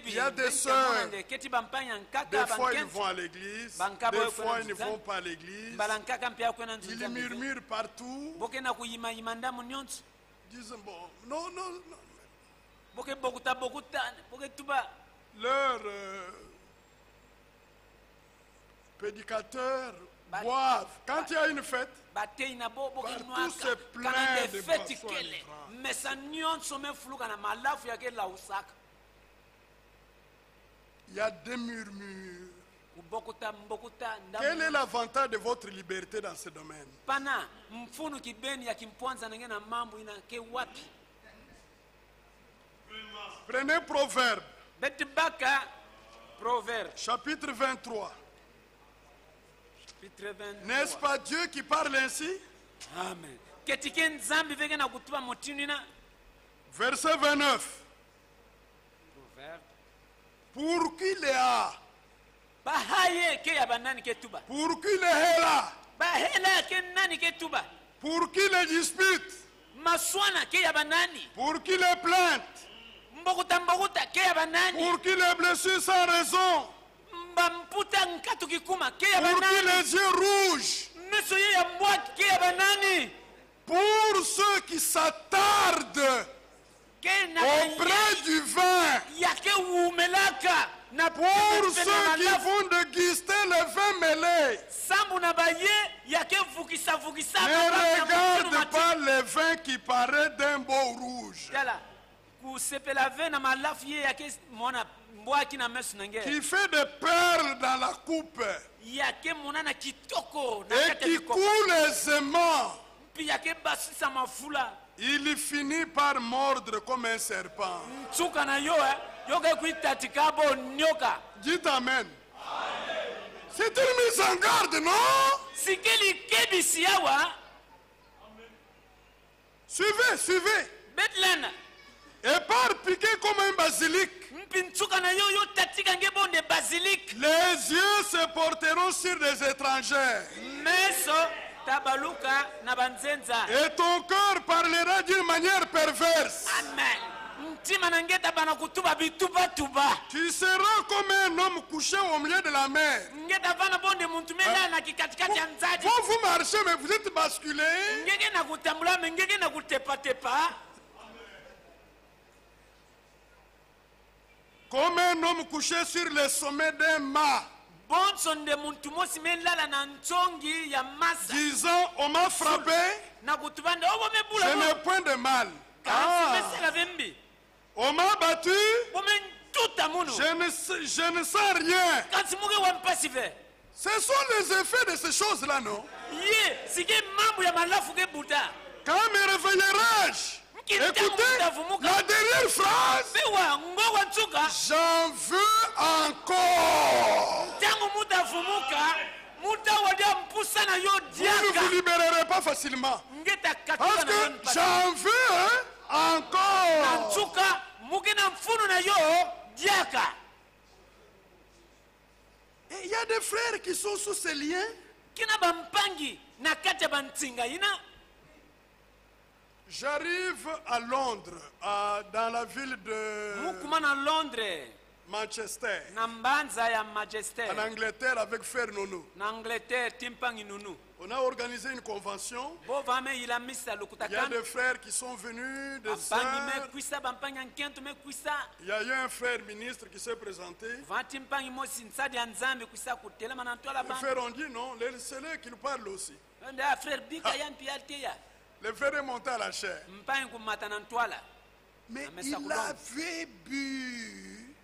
il y a des sœurs. Des fois ils vont à l'église, des fois ils ne vont pas à l'église. Ils murmurent partout. Disent bon, non. Leurs prédicateurs boivent. Quand il y a une fête, partout c'est plein de boissons. Il y a des murmures. Quel est l'avantage de votre liberté dans ce domaine? Prenez Proverbe. Chapitre 23. N'est-ce pas Dieu qui parle ainsi? Amen. Verset 29. Pour qui les a? Pour qui les est là? Pour qui les dispute? Pour qui les plaintes? Pour qui les blessures sans raison? Pour qui les yeux rouges? Pour ceux qui s'attardent auprès du vin. Pour ceux qui vont déguster le vin mêlé. Ne regarde pas le vin qui paraît d'un beau rouge, qui fait des perles dans la coupe et qui coule aisément. Il finit par mordre comme un serpent. Dites Amen. C'est une mise en garde, non? Suivez. Et par piqué comme un basilic. Les yeux se porteront sur les étrangers. Et ton cœur parlera d'une manière perverse. Amen. Tu seras comme un homme couché au milieu de la mer. Vous marchez, mais vous êtes basculé. Comme un homme couché sur le sommet d'un mât, disant on m'a frappé, je n'ai point de mal. On m'a battu, je ne sens rien. Ce sont les effets de ces choses-là, non? Quand me réveillerai-je? Écoutez la dernière phrase. J'en veux à Vous ne vous libérerez pas facilement. Parce que j'en veux encore. Et il y a des frères qui sont sous ces liens. J'arrive à Londres, dans la ville de Manchester, en Angleterre, avec Frère Nono. On a organisé une convention. Il y a des frères qui sont venus, des sœurs. Il y a eu un frère ministre qui s'est présenté. Les frères ont dit non, laissez-les qu'ils parlent aussi. Le frère est monté à la chair. Mais il avait bu.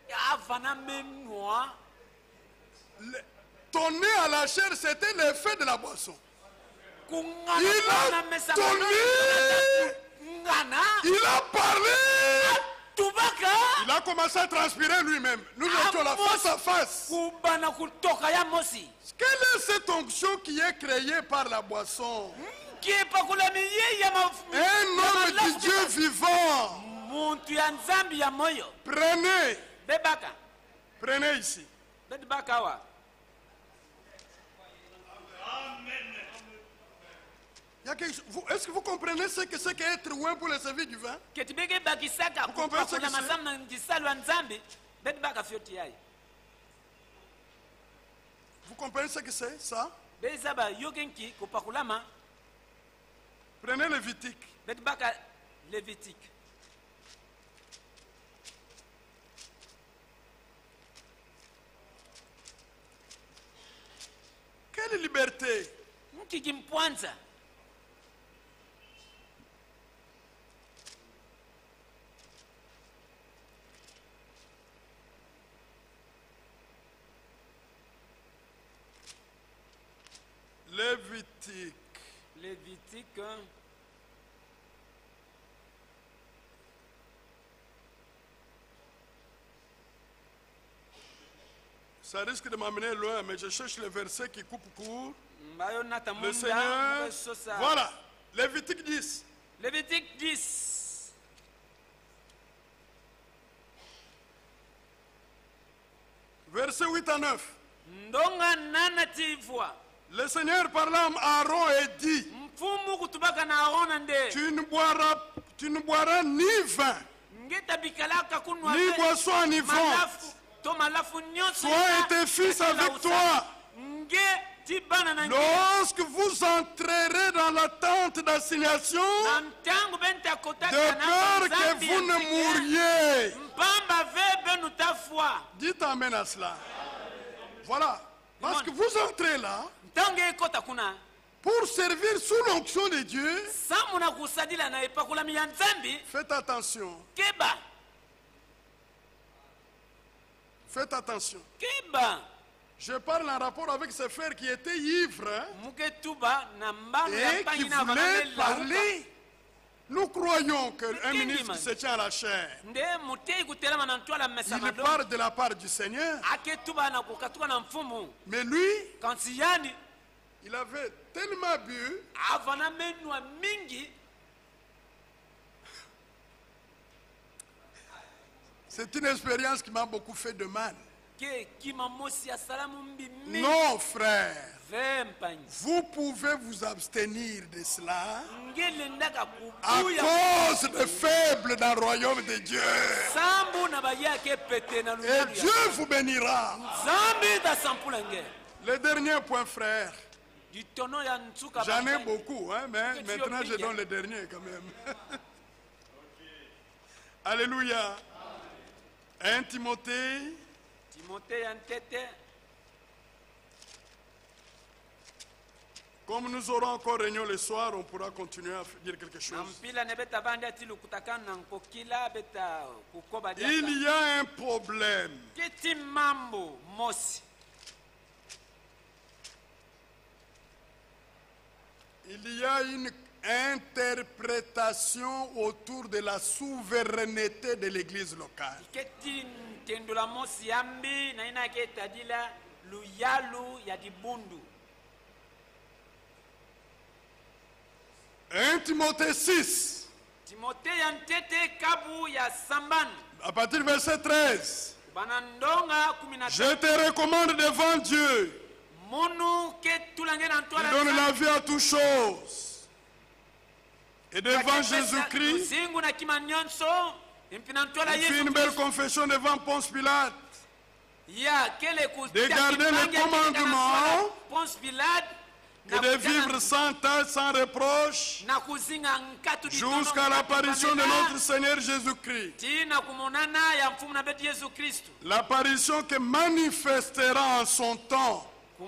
Tonner à la chair, c'était l'effet de la boisson. Il a tonné, il a parlé, il a commencé à transpirer lui-même. Nous étions là face à face. Quelle est cette onction qui est créée par la boisson? Un homme de Dieu vivant. Prenez ici. Est-ce que vous comprenez ce que c'est qu'être loin pour le service du vin? Vous comprenez ce que c'est? Vous comprenez ce que c'est, ça? Prenez Lévitique. Quelle liberté! Lévitique. Ça risque de m'amener loin, mais je cherche le verset qui coupe court. Le Seigneur. Voilà, Lévitique 10. Lévitique 10. Verset 8 à 9. Le Seigneur parla à Aaron et dit: tu ne boiras ni vin, ni boisson enivrante, toi et tes fils avec toi, lorsque vous entrerez dans la tente d'assignation, de peur que vous ne mouriez. Dites amen à cela. Voilà. Parce que vous entrez là pour servir sous l'onction de Dieu. Faites attention. Faites attention. Je parle en rapport avec ces frères qui étaient ivres et qui voulaient parler. Nous croyons qu'un ministre qui se tient à la chair, il parle de la part du Seigneur. Mais lui, il avait tellement bu, c'est une expérience qui m'a beaucoup fait de mal. Non, frère, vous pouvez vous abstenir de cela à cause des faibles dans le royaume de Dieu. Et Dieu vous bénira. Le dernier point, frère. J'en ai beaucoup, hein, mais maintenant je donne le dernier quand même. Alléluia. 1 Timothée. Comme nous aurons encore réunion le soir, on pourra continuer à dire quelque chose. Il y a un problème. Il y a une interprétation autour de la souveraineté de l'église locale. luyalu ya dibundu. 1 Timothée 6. Timothée ya ntete kabu ya samban. À partir du verset 13. Banandonga Je te recommande devant Dieu. Il donne la vie à toutes choses. Et devant Jésus-Christ, il fait une belle confession devant Ponce Pilate. De garder le commandement et de vivre sans tâche, sans reproche, jusqu'à l'apparition de notre Seigneur Jésus-Christ. L'apparition qui manifestera en son temps le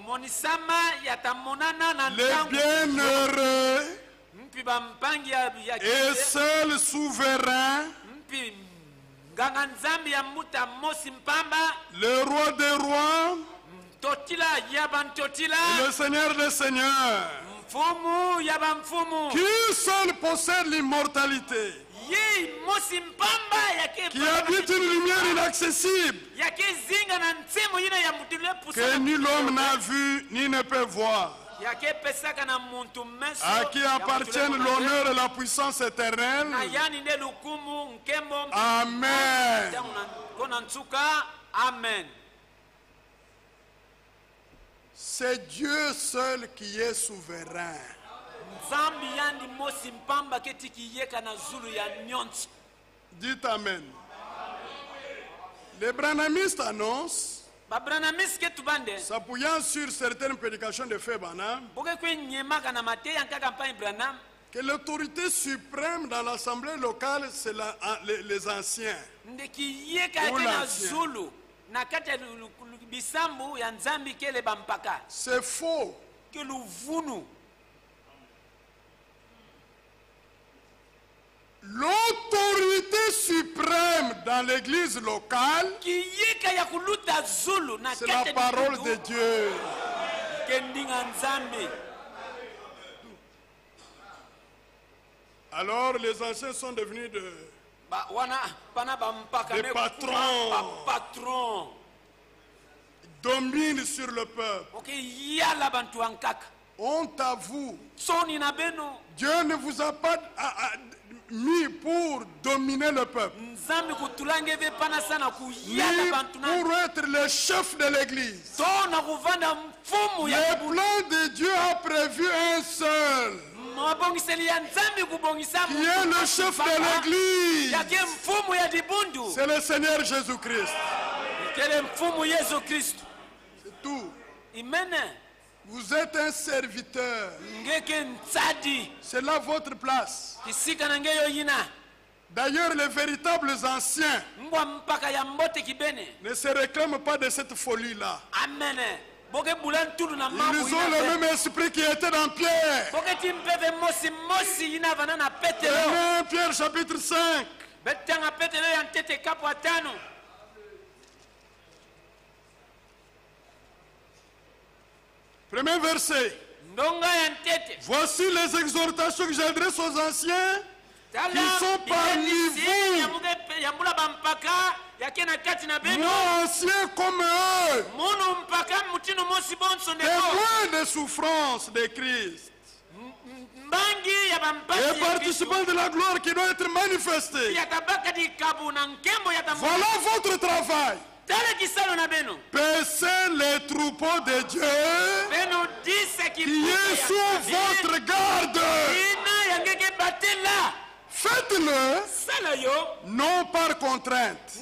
bienheureux et seul souverain, le roi des rois, le Seigneur des seigneurs, qui seul possède l'immortalité, qui habite une lumière inaccessible, que nul homme n'a vu ni ne peut voir, à qui appartiennent l'honneur et la puissance éternelle. Amen. Amen. C'est Dieu seul qui est souverain. Dites Amen. Les branhamistes annoncent, s'appuyant sur certaines prédications de Frère Branham, que l'autorité suprême dans l'assemblée locale, c'est les anciens. C'est faux. L'autorité suprême dans l'église locale, c'est la parole de Dieu. Alors les anciens sont devenus des patrons. Ils dominent sur le peuple. Honte à vous. Dieu ne vous a pas mis pour dominer le peuple, ni pour être le chef de l'église. Le plan de Dieu a prévu un seul, qui est le chef de l'église. C'est le Seigneur Jésus-Christ. C'est tout. Vous êtes un serviteur. C'est là votre place. D'ailleurs, les véritables anciens ne se réclament pas de cette folie-là. Ils ont le même esprit qui était dans Pierre. 1 Pierre chapitre 5. Premier verset. Voici les exhortations que j'adresse aux anciens qui sont parmi vous. Moi, ancien comme eux, témoins des souffrances de Christ et participants de la gloire qui doit être manifestée. Voilà votre travail. Paissez les troupeaux de Dieu qui est sous votre garde. Faites-le non par contrainte,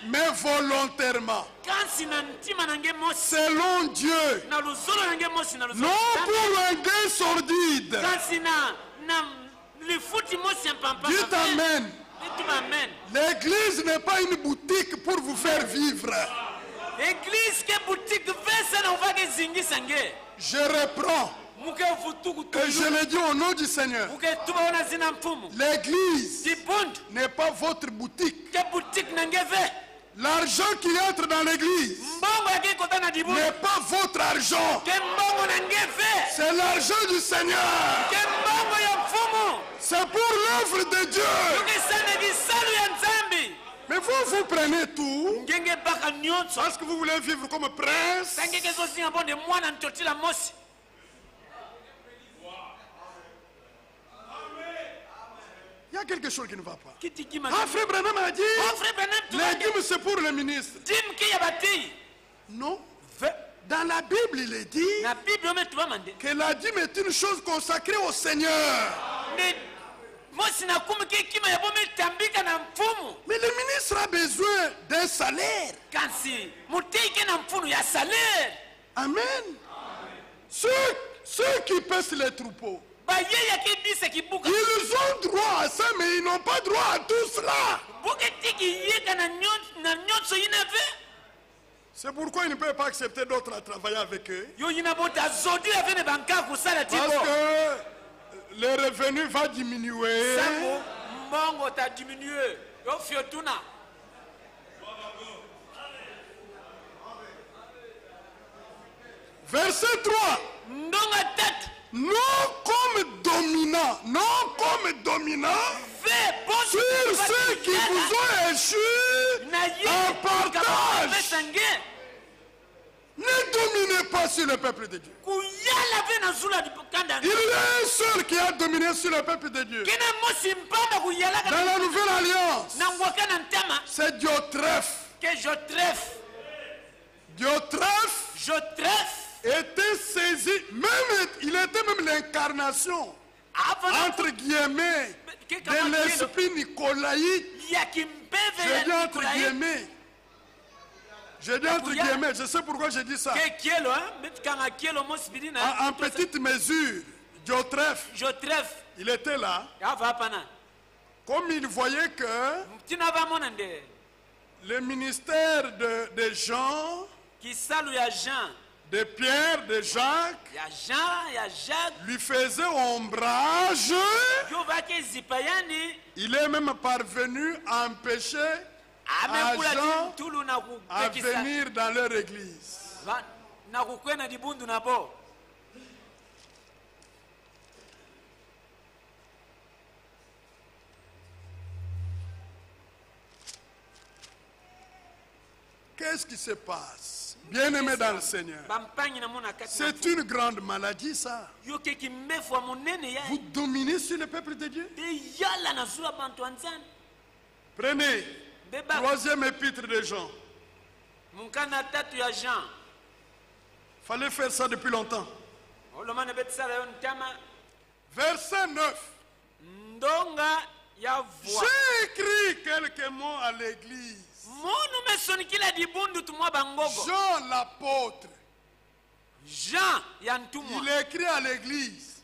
mais volontairement, selon Dieu, non pour un gain sordide. Dites Amen. L'église n'est pas une boutique pour vous faire vivre. Je reprends et je le dis au nom du Seigneur. L'église n'est pas votre boutique. L'argent qui entre dans l'église n'est pas votre argent. C'est l'argent du Seigneur. C'est pour l'œuvre de Dieu. Mais Mais vous prenez tout parce que vous voulez vivre comme prince. Il y a quelque chose qui ne va pas. Ah, frère Branham a dit, les dîmes c'est pour le ministre. Non. Dans la Bible, il est dit que la dîme est une chose consacrée au Seigneur. Mais le ministre a besoin d'un salaire. Amen. Ceux qui pèsent les troupeaux, ils ont droit à ça, mais ils n'ont pas droit à tout cela. C'est pourquoi ils ne peuvent pas accepter d'autres à travailler avec eux. Parce que le revenu va diminuer. Verset 3. Non comme dominant, sur ceux qui vous ont échus en partage. Ne dominez pas sur le peuple de Dieu. Il y a un seul qui a dominé sur le peuple de Dieu. Dans la nouvelle alliance, c'est Diotrephe. Diotrephe était saisi, il était même l'incarnation, entre guillemets, de l'esprit nicolaïque. Je dis entre guillemets, je sais pourquoi je dis ça. En petite mesure, Diotrephe, il était là. Comme il voyait que le ministère de Jean, de Pierre, de Jacques, lui faisait ombrage. Il est même parvenu à empêcher Jean à venir dans leur église. Qu'est-ce qui se passe, bien-aimé dans le Seigneur? C'est une grande maladie, ça. Vous dominez sur le peuple de Dieu. Prenez troisième épître de Jean. Fallait faire ça depuis longtemps. Verset 9. J'ai écrit quelques mots à l'église. Jean l'apôtre, il écrit à l'église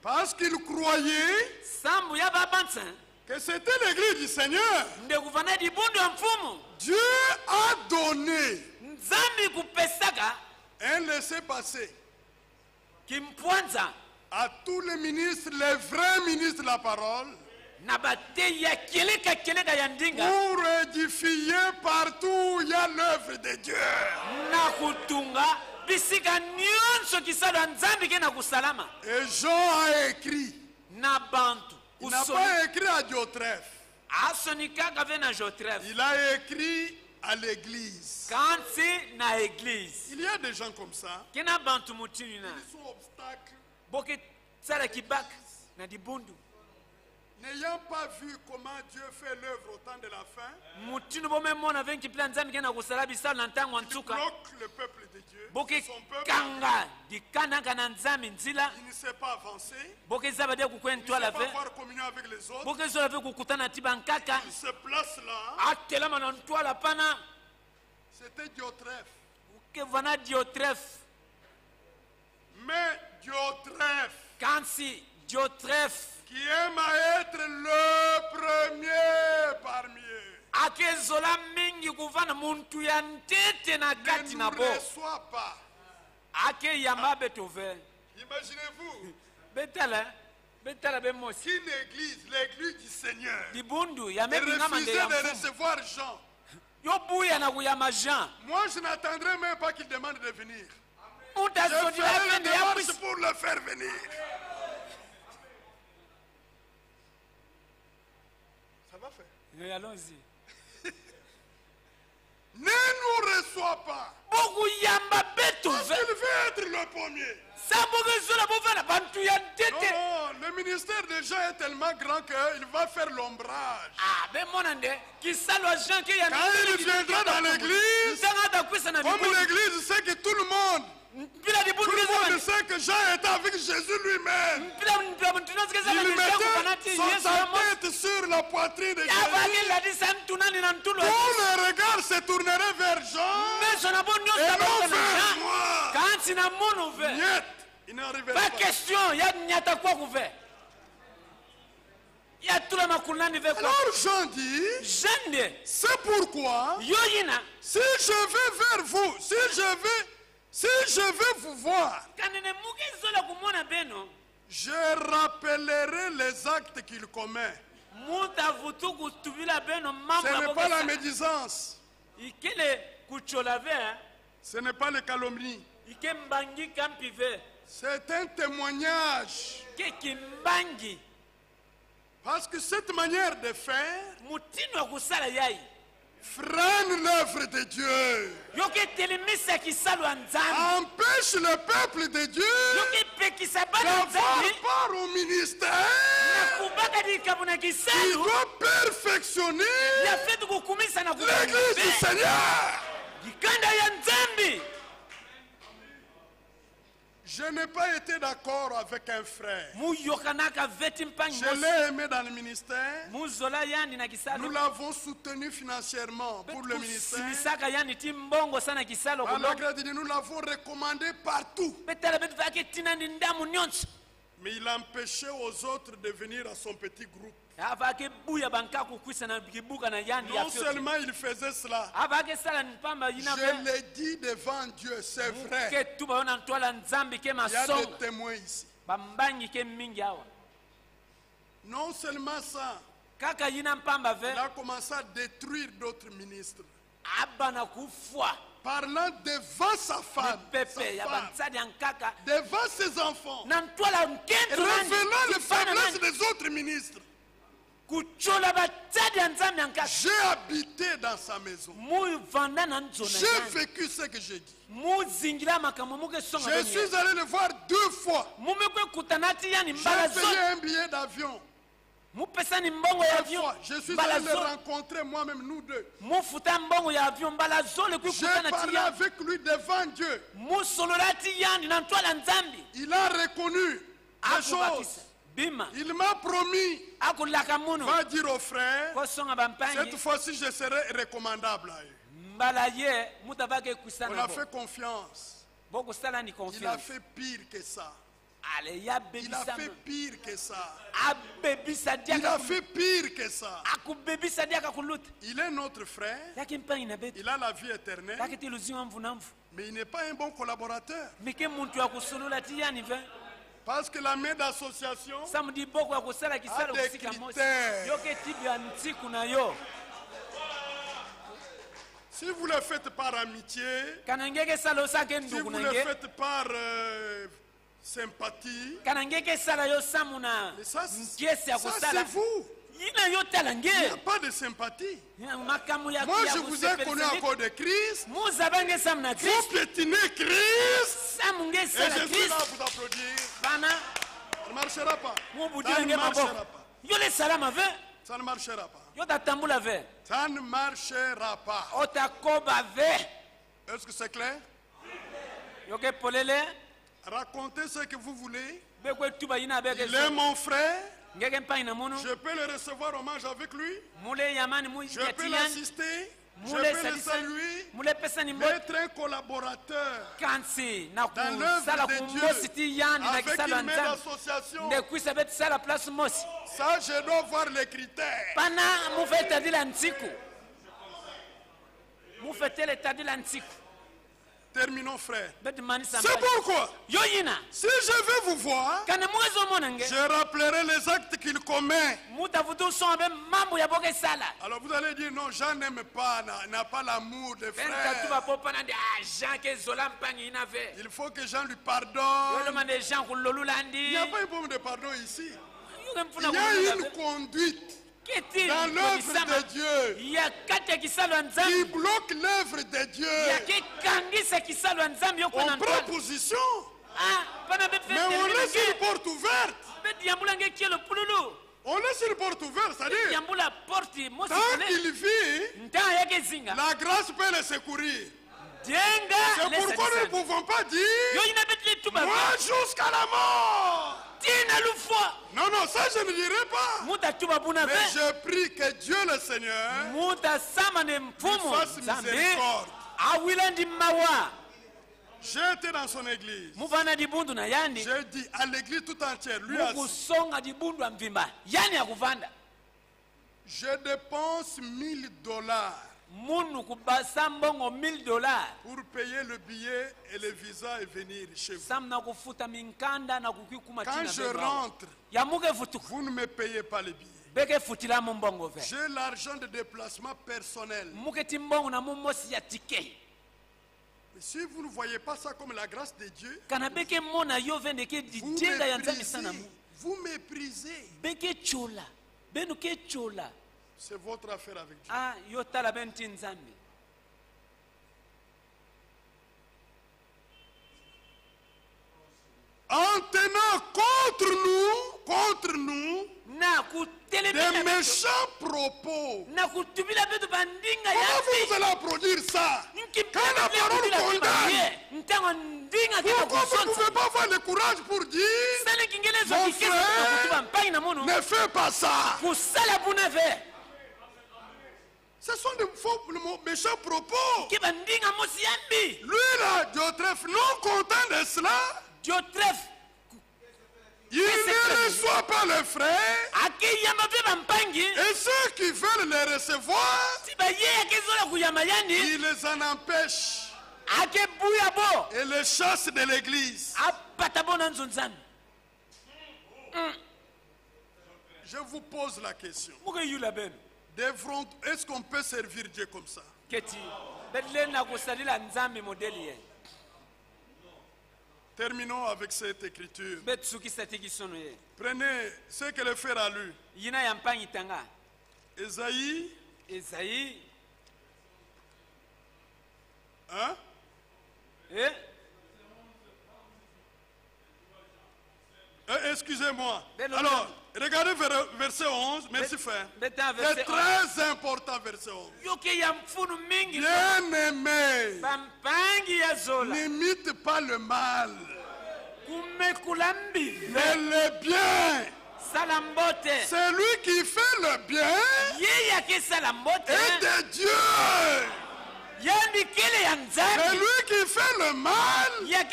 parce qu'il croyait que c'était l'église du Seigneur. Dieu a donné un laissez-passer à tous les ministres, les vrais ministres de la parole, pour édifier partout où il y a l'œuvre de Dieu. Et Jean a écrit. Il n'a pas écrit à Diotrephe. Il a écrit à l'église. Il y a des gens comme ça. Ils sont obstacles. N'ayant pas vu comment Dieu fait l'œuvre au temps de la fin, il bloque le peuple de Dieu, son peuple. Il ne sait pas avancer, il ne sait pas avoir communion avec les autres. Il se place là. C'était Diotrephe. Mais Diotrephe, qui aime à être le premier parmi eux, ne nous reçoit pas. Imaginez-vous qu'une église, l'église du Seigneur, ait refusé de recevoir Jean. Moi, je n'attendrai même pas qu'il demande de venir. Je ferai une démarche pour le faire venir. Ça va faire. Allons-y. Ne nous reçois pas. Parce qu'il veut être le premier. Non, le ministère de Jean est tellement grand qu'il va faire l'ombrage. Quand il viendra dans l'église, comme l'église sait que tout le monde sait que Jean était avec Jésus lui-même. Il mettait sa tête sur la poitrine de Jésus. Tout le regard se tournerait vers Jean et non vers moi. Niet, il n'arriverait Pas pas. question, il y a quoi vous faire. Il y a tout le monde qui Alors Jean dit, c'est pourquoi, si je vais vers vous, si je vais vous voir, je rappellerai les actes qu'il commet. Ce n'est pas la médisance, ce n'est pas le calomnie, c'est un témoignage. Parce que cette manière de faire freine l'œuvre de Dieu, empêche le peuple de Dieu d'avoir part au ministère qui doit perfectionner l'église du Seigneur. Je n'ai pas été d'accord avec un frère. Je l'ai aimé dans le ministère. Nous l'avons soutenu financièrement pour le ministère. Par la grâce de Dieu, nous l'avons recommandé partout. Mais il empêchait aux autres de venir à son petit groupe. Non seulement il faisait cela, je l'ai dit devant Dieu, c'est vrai. Il y a des témoins ici. Non seulement ça, il a commencé à détruire d'autres ministres. Parlant devant sa femme, devant ses enfants, révélant les faiblesses des autres ministres. J'ai habité dans sa maison. J'ai vécu ce que j'ai dit. Je suis allé le voir 2 fois. J'ai payé un billet d'avion. Je suis allé le rencontrer moi-même, nous deux. J'ai parlé avec lui devant Dieu. Il a reconnu les choses. Il m'a promis, va dire aux frères, cette fois-ci je serai recommandable à eux. On a fait confiance. Il a fait pire que ça. Il a fait pire que ça. Il a fait pire que ça. Il est notre frère. Il a la vie éternelle. Mais il n'est pas un bon collaborateur. Parce que la main d'association a des critères. Si vous le faites par amitié, si vous le faites par sympathie, ça c'est vous. Il n'y a pas de sympathie. Moi je vous ai connu à cause de Christ. Vous piétinez Christ. Et je suis là pour vous applaudir. Ça ne marchera pas. Ça ne marchera pas. Ça ne marchera pas. Ça ne marchera pas. Est-ce que c'est clair? Racontez ce que vous voulez. Il est mon frère. Je peux le recevoir hommage avec lui. Je peux l'assister. Je peux le saluer. Être un collaborateur dans l'œuvre de Dieu avec une main d'association. Ça, je dois voir les critères. Terminons, frère. C'est pourquoi, si je vais vous voir, je rappellerai les actes qu'il commet. Alors vous allez dire, non, Jean n'aime pas, n'a pas l'amour des frères. Il faut que Jean lui pardonne. Il n'y a pas un problème de pardon ici. Il y a une conduite dans l'œuvre de Dieu, qui bloque l'œuvre de Dieu. On prend position, mais on laisse une porte ouverte. On laisse une porte ouverte, c'est-à-dire, tant qu'il vit, la grâce peut le secourir. C'est pourquoi nous ne pouvons pas dire, moi jusqu'à la mort. Non, non, ça je ne dirai pas. Mais je prie que Dieu le Seigneur nous fasse miséricorde. J'étais dans son église. J'ai dit à l'église tout entière, lui assis, je dépense $1000 pour payer le billet et le visa et venir chez vous. Quand je rentre, vous ne me payez pas le billet. J'ai l'argent de déplacement personnel. Mais si vous ne voyez pas ça comme la grâce de Dieu, vous méprisez. C'est votre affaire avec Dieu. En tenant contre nous, des méchants propos. Comment vous allez produire ça? Quand la parole condamne, pourquoi vous ne pouvez pas avoir le courage pour dire, mon frère, ne fais pas ça? Ce sont de faux méchants propos. Lui là, Diotrephe, non content de cela, il ne reçoit pas les frères. Et ceux qui veulent les recevoir, il les en empêche et les chasse de l'église. Je vous pose la question. Est-ce qu'on peut servir Dieu comme ça? Terminons avec cette écriture. Prenez ce que le frère a lu. Ésaïe. Hein? Excusez-moi. Alors, regardez verset 11. Merci frère. C'est très important verset 11. Bien-aimé, n'imite pas le mal, mais le bien. Celui qui fait le bien est de Dieu. Celui qui fait le mal n'a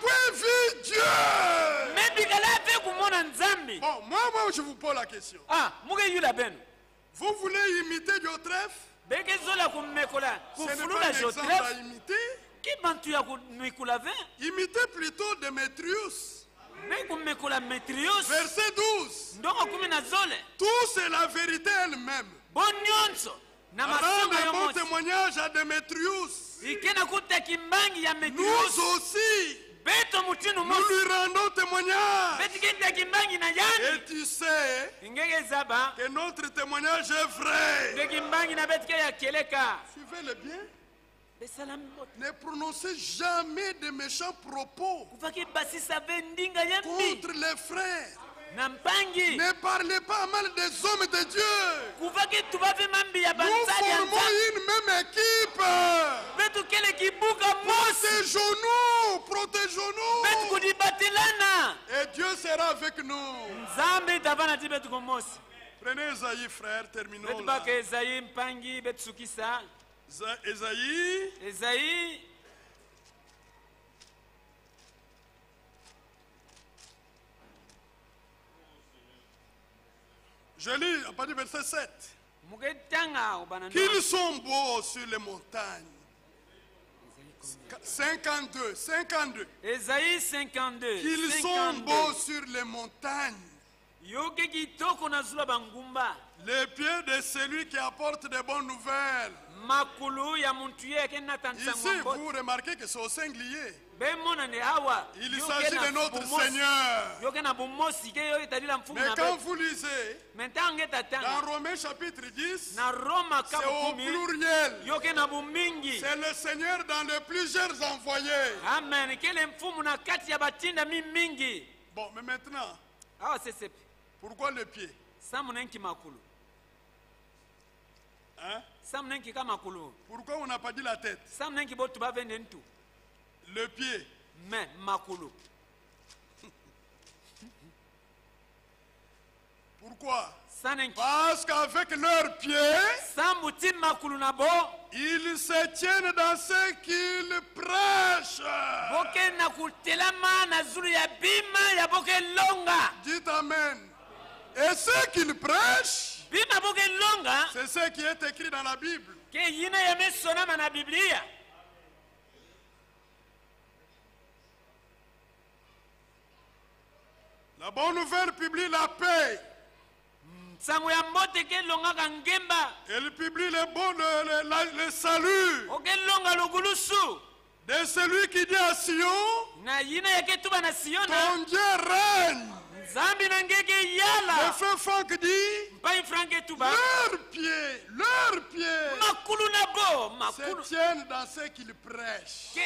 point vu Dieu. Bon, moi, je vous pose la question. Vous voulez imiter Diotrephe? Ce n'est pas un exemple à imiter. Imitez plutôt Démétrius. Verset 12. Tout c'est la vérité elle-même. Rendre un bon témoignage à Démétrius. Nous aussi, nous lui rendons témoignage. Et tu sais que notre témoignage est vrai. Suivez le bien. Ne prononcez jamais de méchants propos contre les frères. Ne parlez pas mal des hommes de Dieu. Nous formons une même équipe. Protégeons-nous. Et Dieu sera avec nous. Prenez Ésaïe, frère, terminons là. Ésaïe. Je lis à partir du verset 7. Qu'ils sont beaux sur les montagnes. 52. Ésaïe 52. Qu'ils sont beaux sur les montagnes. Les pieds de celui qui apporte de bonnes nouvelles. Ici, vous remarquez que c'est au singulier. Il Il s'agit de notre Seigneur. Mais quand vous lisez dans Romains chapitre 10, c'est au pluriel. C'est le Seigneur dans les plusieurs envoyés. Amen. Bon, mais maintenant, pourquoi le pied? Hein? Pourquoi on n'a pas dit la tête? Le pied. Pourquoi? Parce qu'avec leurs pieds, ils se tiennent dans ce qu'ils prêchent. Dites Amen. Et ce qu'ils prêchent, c'est ce qui est écrit dans la Bible. La bonne nouvelle publie la paix. Elle publie le salut de celui qui dit à Sion, ton Dieu règne. Le feu Franck dit, leurs pieds se tiennent dans ce qu'ils prêchent.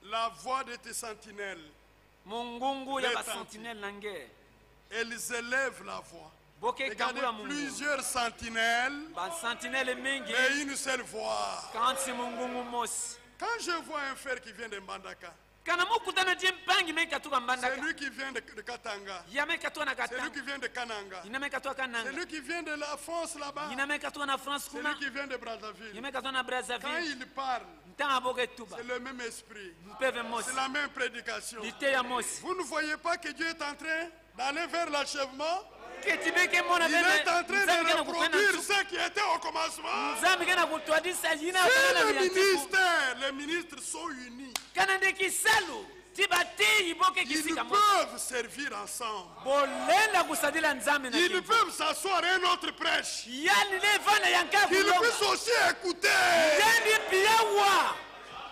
La voix de tes sentinelles, elles élèvent la voix. Regardez, plusieurs sentinelles, mais une seule voix. Quand je vois un frère qui vient de Mbandaka, c'est lui qui vient de Katanga, c'est lui qui vient de Kananga, c'est lui qui vient de la France là-bas, c'est lui qui vient de Brazzaville. Quand il parle, c'est le même esprit, c'est la même prédication. Vous ne voyez pas que Dieu est en train d'aller vers l'achèvement? Il est en train de reproduire ce qui était au commencement. Les ministres sont unis. Ils peuvent servir ensemble. Ils peuvent s'asseoir à un autre prêche. Ils peuvent aussi écouter.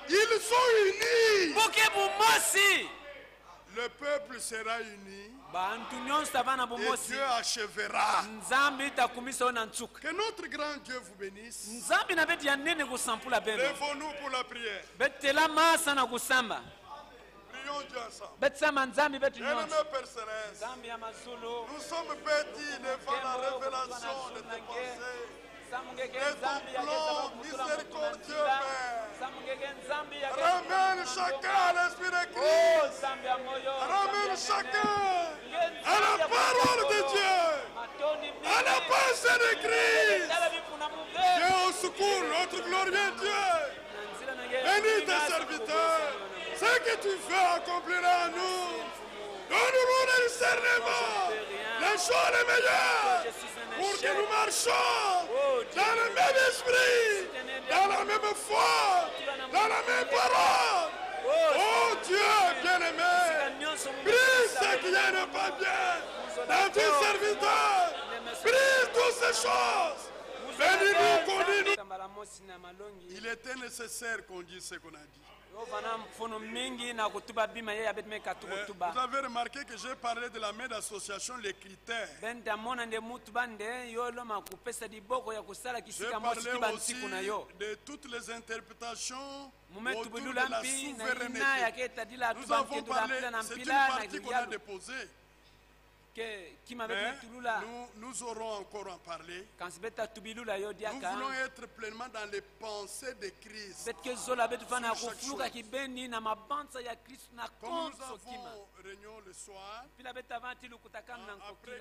Ils sont unis. Le peuple sera uni. Et Dieu achèvera. Que notre grand Dieu vous bénisse. Lèvons-nous pour la prière. Prions Dieu ensemble. Bien-aimé Père Céleste, nous sommes petits devant la révélation de tes pensées, de ton plan miséricordieux, Père. Ramène chacun à l'Esprit de Christ. Ramène chacun à la parole de Dieu, à la pensée de Christ. Viens au secours, notre glorieux Dieu. Bénis tes serviteurs. Ce que tu veux accomplir en nous. Donne-nous le discernement, les choses les meilleures, pour que nous marchions dans le même esprit, dans la même foi, dans la même parole. Oh Dieu bien-aimé, brise ce qui n'est pas bien dans tes serviteurs, brise toutes ces choses. Bénis-nous, conduis-nous. Il était nécessaire qu'on dise ce qu'on a dit. Vous avez remarqué que j'ai parlé de la main d'association, les critères. J'ai parlé aussi de toutes les interprétations autour de la souveraineté. Nous avons parlé, c'est une partie qu'on a déposée. Nous aurons encore à parler. Nous voulons être pleinement dans les pensées de Christ. Comme nous avons réunion le soir, après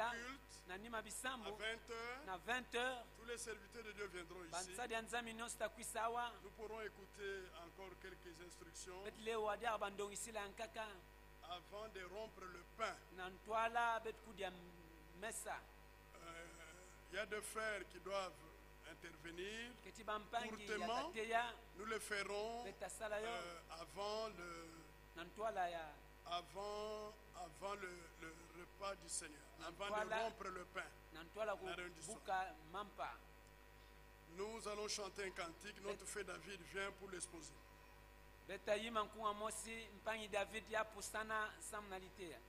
culte, à 20h, tous les serviteurs de Dieu viendront ici. Nous pourrons écouter encore quelques instructions avant de rompre le pain. Il y a des frères qui doivent intervenir courtement. Nous le ferons avant avant le repas du Seigneur, avant de rompre le pain. Nous allons chanter un cantique. Notre frère David vient pour l'exposer. Beta yima nkunga mosi mpanyi David ya pusana samnalitea.